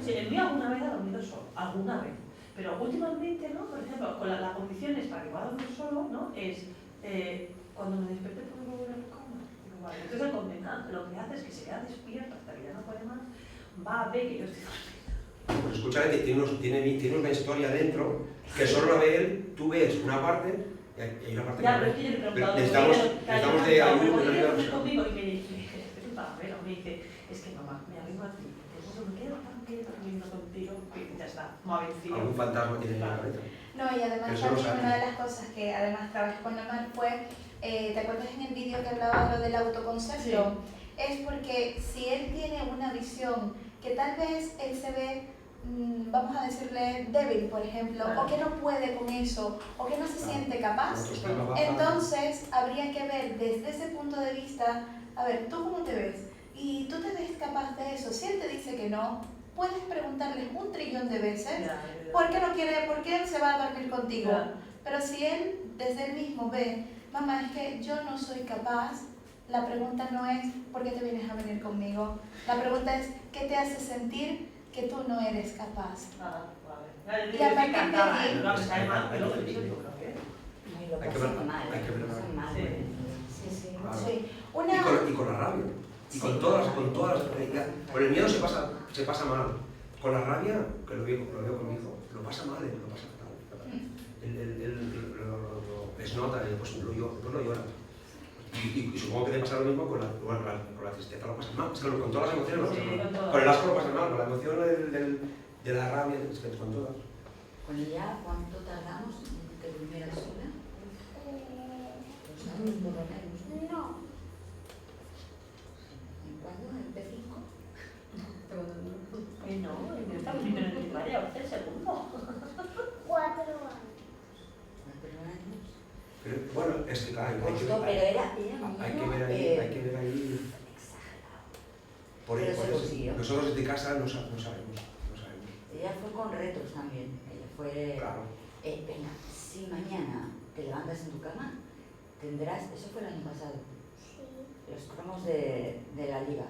I: Sí, el mío alguna vez ha dormido solo, alguna vez, pero últimamente, ¿no? Por ejemplo, con las condiciones para que va a dormir solo, ¿no? Es cuando me desperté por volver a la cama, digo, vale, entonces el condenado lo que hace es que se queda despierto hasta que ya no puede más, va a ver que yo estoy dormida.
E: Pues escucha, tiene una historia dentro que solo a ver, tú ves una parte Y hay una parte
I: Ya, pero es que yo le he preguntado
E: necesitamos de ayuda.
I: Conmigo y me dice, me dice, es que mamá, me arrimo a ti, me quedo tan bien dormiendo contigo, que ya está, me ha vencido.
E: Algún fantasma tiene en la cabeza.
A: No, y además
E: Eso lo
A: también
E: saben.
A: una de las cosas que además trabajé con Omar fue, ¿te acuerdas en el vídeo que hablaba lo del autoconcepto?
I: Sí.
A: Es porque si él tiene una visión que tal vez él se ve, vamos a decirle, débil, por ejemplo, o que no puede con eso, o que no se siente capaz, entonces habría que ver desde ese punto de vista, a ver, ¿tú cómo te ves? ¿Y tú te ves capaz de eso? Si él te dice que no, puedes preguntarle 1 trillón de veces por qué no quiere, por qué él se va a dormir contigo. Pero si él desde él mismo ve, mamá, es que yo no soy capaz, la pregunta no es ¿por qué te vienes a venir conmigo? La pregunta es ¿qué te hace sentir que tú no eres capaz? Y a partir de ahí...
E: Hay que ver
A: Sí.
E: Y con la rabia. Y con todas con el miedo se pasa mal. Con la rabia, que lo veo con mi hijo, lo pasa mal, lo pasa fatal. Les nota y después lo llora. Y supongo que te pasa lo mismo con la tristeza, lo pasas mal. Es que con todas las emociones lo pasas mal. Con el asco lo pasas mal, con la emoción de la rabia, es que con todas.
N: ¿Con ella cuánto tardamos en que durmiera sola? 2 años por lo menos.
D: No.
N: ¿En cuándo? ¿En P5?
I: No, estamos primero en primaria, va a ser segundo.
D: 4 años.
N: 4 años.
E: Pero, bueno, es que claro, hay que ver ahí. Por
N: Pero
E: eso,
N: se consiguió.
E: nosotros desde casa no sabemos.
N: Ella fue con retos también. Ella fue.
E: Claro.
N: Venga, si mañana te levantas en tu cama, tendrás. Eso fue el año pasado. Los cromos de la liga.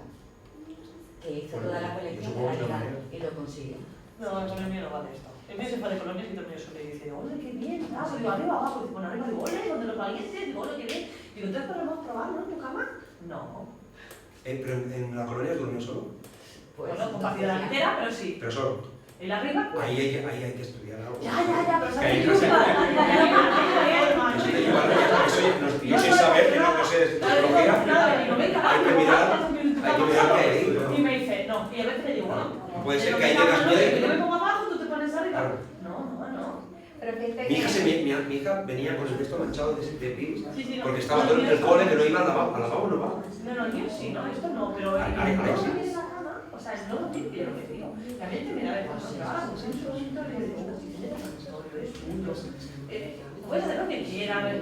N: Que hizo toda la colección de la liga y lo consiguió.
I: No, con el mío no va de esto. El mío se fue de Colombia y dormía solo y dice, ¡ole, qué bien! Digo, arriba, abajo. Digo, bueno, arriba, digo, ¡ole, donde los valientes! Digo, ¡ole, qué bien! Digo, ¿entonces podemos probarlo en tu cama? No.
E: Pero en la colonia durmió solo.
N: Pues,
I: bueno, compartida la entera, pero sí.
E: Pero solo.
I: ¿En la arriba? Pues.
E: Ahí hay que estudiar algo.
I: Ya, pero
E: Que
I: ¿sabes qué?
E: Eso yo sin saber, que no sé psicología, hay que mirar qué hay ahí.
I: Y me dice, no, y a veces le digo, bueno,
E: puede ser que ahí tengas miedo.
I: Yo me pongo abajo, tú te pones arriba.
E: Claro.
I: No.
A: Pero
E: Mi hija venía con el texto manchado de pis,
I: Sí, no.
E: porque estaba todo en el cole que no iba al lavabo, no va.
I: No, el mío sí, no, esto no, pero el no en la cama, o sea, no lo limpio lo que digo. También te mira a ver cuando trabajas en su momento le digo, puedes hacer lo que quieras.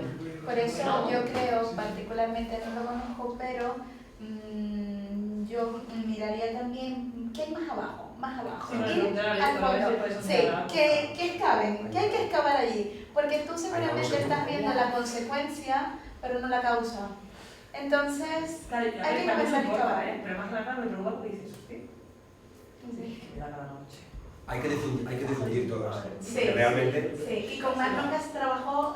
A: Por eso yo creo, particularmente no lo conozco, pero yo miraría también qué hay más abajo.
I: Sí,
A: Ir al fondo. Sí, que excaven, que hay que excavar allí, porque tú seguramente estás viendo la consecuencia, pero no la causa. Entonces,
I: claro,
A: hay que empezar a excavar.
I: Pero más que nada me preocupa porque dices, hostia, me da cada noche.
E: Hay que difundir todas.
A: Sí,
E: realmente.
A: sí. Y con Mar nunca se trabajó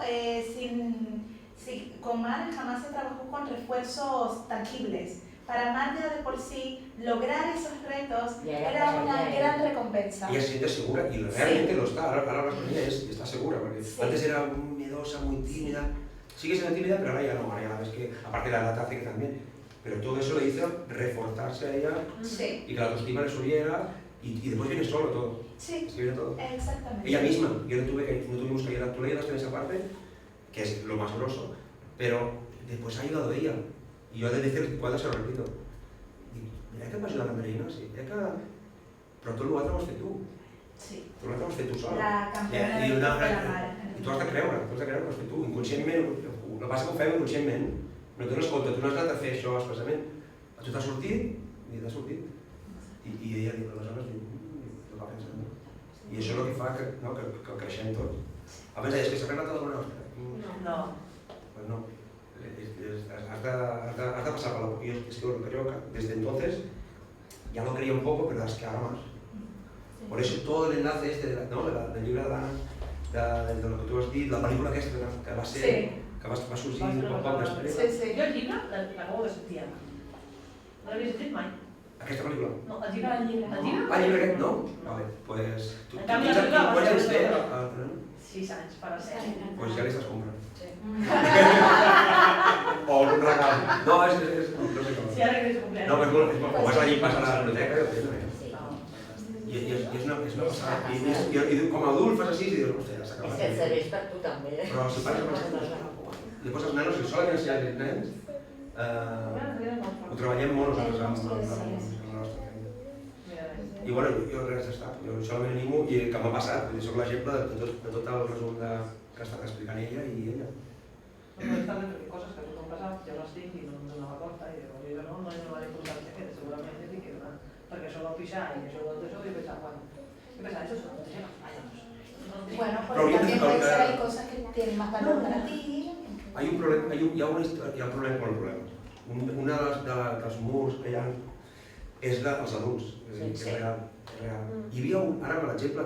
A: con Mar jamás se trabajó con refuerzos tangibles. Para Mar ya de por sí, lograr esos retos era una gran recompensa.
E: Ella se siente segura y realmente lo está. Ahora hablas con ella y está segura, porque antes era muy miedosa, muy tímida. Sigue siendo tímida, pero ahora ya no. Ahora ya la ves que, aparte la edad hace que también. Pero todo eso le hizo reforzarse a ella y que la autoestima le subiera. Y después viene solo todo.
A: Sí,
E: es que viene todo.
A: Exactamente.
E: Ella misma, no tuvimos que ayudar. Tú le ayudaste en esa parte, que es lo más grosso, pero después ha ayudado ella. Y yo he de decir, cuando se lo repito, mira que m'ha ajudat la Marina, sí, però tot l'altre ho has fet tu.
A: Sí.
E: Tot l'altre ho has fet tu sola.
A: La campiona de la mare.
E: I tu has de creure que ho has fet tu, inconscientment. El que passa que ho fem inconscientment. No te n'escolta, tu no has anat a fer això expressament. A tu t'ha sortit, i t'ha sortit. I ella diu, aleshores ho va pensant. I això és el que fa que creixem tots. A més, és que s'ha arreglat alguna cosa.
I: No.
E: Pues no. Has de pasar por la... Yo es que creo que desde entonces ya lo creía un poco, pero es que ahora más. Por eso todo el enlace este del llibre de lo que tú has dit, la pel·lícula aquesta que va ser, que va sorgir un poc després.
I: Jo el llibre l'acabo de sentir ara. No l'havia sentit mai.
E: Aquesta pel·lícula?
I: No, el llibre.
E: El llibre aquest no? Vale, pues...
I: En canvi la pel·lícula va ser...
E: Quants anys té?
I: 6 anys, per a ser.
E: Pues ja li estàs comprant. O un regal. No, no sé com.
I: Sí, ara que és complet.
E: No, però és molt... O vas a la biblioteca i ho tens, I és una passada. I com a adult fas així i dius, hòstia, ja s'ha acabat.
N: És que et serveix per tu també.
E: Però si pares amb els Llavors els nanos, si solen ensenyar els nens, ho treballem molt nosaltres amb la nostra feina. I bueno, jo res d'estar, jo solament animo i que m'ha passat, soc l'exemple de tot el resum que ha estat explicant ella i ella.
I: No puedes estar dentro de cosas que tú compras, yo las tengo y no me la corta y digo, yo no me vale importancia que seguramente sí que no, porque eso lo pisa y eso lo otro y pensar, bueno, y pensar, eso es lo que
A: Bueno, porque también puede ser hay cosas que tienen más valor para ti.
E: Hi ha un problema amb el problema. Un dels murs que hi ha és dels adults, és real. Hi havia ara, per exemple,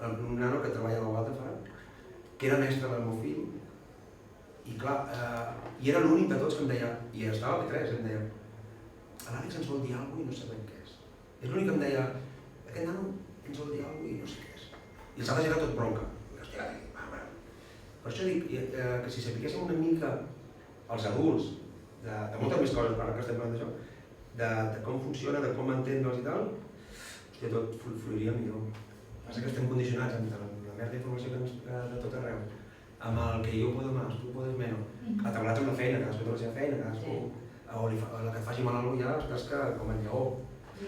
E: un nano que treballa a l'Alta que era mestre del meu fill, i clar, i era l'únic de tots que em deia, i estava a P3, em deia, l'Àlex ens vol dir alguna cosa i no sabem què és. És l'únic que em deia, aquest nano ens vol dir alguna cosa i no sé què és. I els altres era tot bronca. Per això dic que si sapiguéssim una mica els adults de moltes més coses, ara que estem parlant d'això, de com funciona, de com entendre'ls i tal, hòstia, tot fluiria millor. Passa que estem condicionats amb la merda d'informació de tot arreu, amb el que jo puedo más, tu puedes menos, atabalats amb la feina, cadascú té la seva feina, cadascú, o la que et faci mal a algú ja estàs com el lleó.
N: I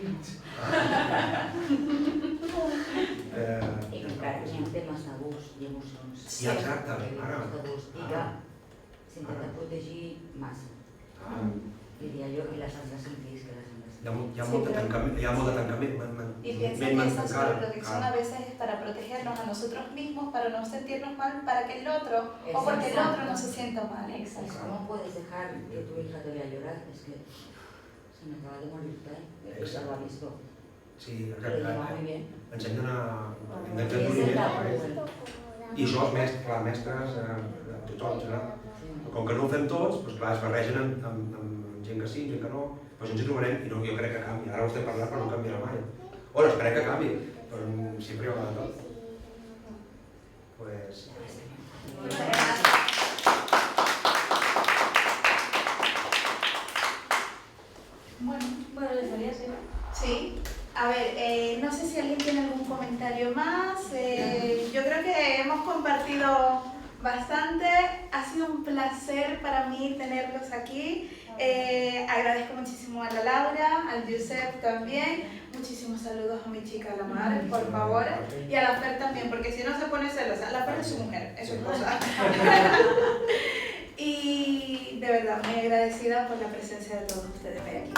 N: encara hi ha temes de gust i emocions.
E: Sí, exacte.
N: I que s'intenta protegir massa. Diria jo, i les has de sentir, que les han de sentir.
E: Hi ha molt de tancament.
A: Y piensa que esa sobreprotección a veces es para protegernos a nosotros mismos, para no sentirnos mal, para que el otro, o porque el otro no se sienta mal.
N: Exacto. ¿Cómo puedes dejar que tu hija te vea llorar? Es que se me acaba de morir, eso lo ha visto.
E: Sí,
N: Lo lleva muy bien.
E: Ensenyen a i això els mestres, tothom, com que no ho fem tots, doncs clar, es barregen amb gent que sí, gent que no, però ens hi trobarem i jo crec que canvi. Ara ho estem parlant però no canviarà mai. Bueno, esperem que canvi, però sempre hi haurà de tot. Pues...
A: Bueno,
F: les salía así.
A: Sí. A ver, no sé si alguien tiene algún comentario más. Yo creo que hemos compartido bastante. Ha sido un placer para mí tenerlos aquí. Agradezco muchísimo a la Laura, al Josep también. Muchísimos saludos a mi chica la Mar, por favor. Y a la Fer también, porque si no se pone celosa. La Fer es su mujer, es su esposa. Y de verdad, muy agradecida por la presencia de todos ustedes hoy aquí.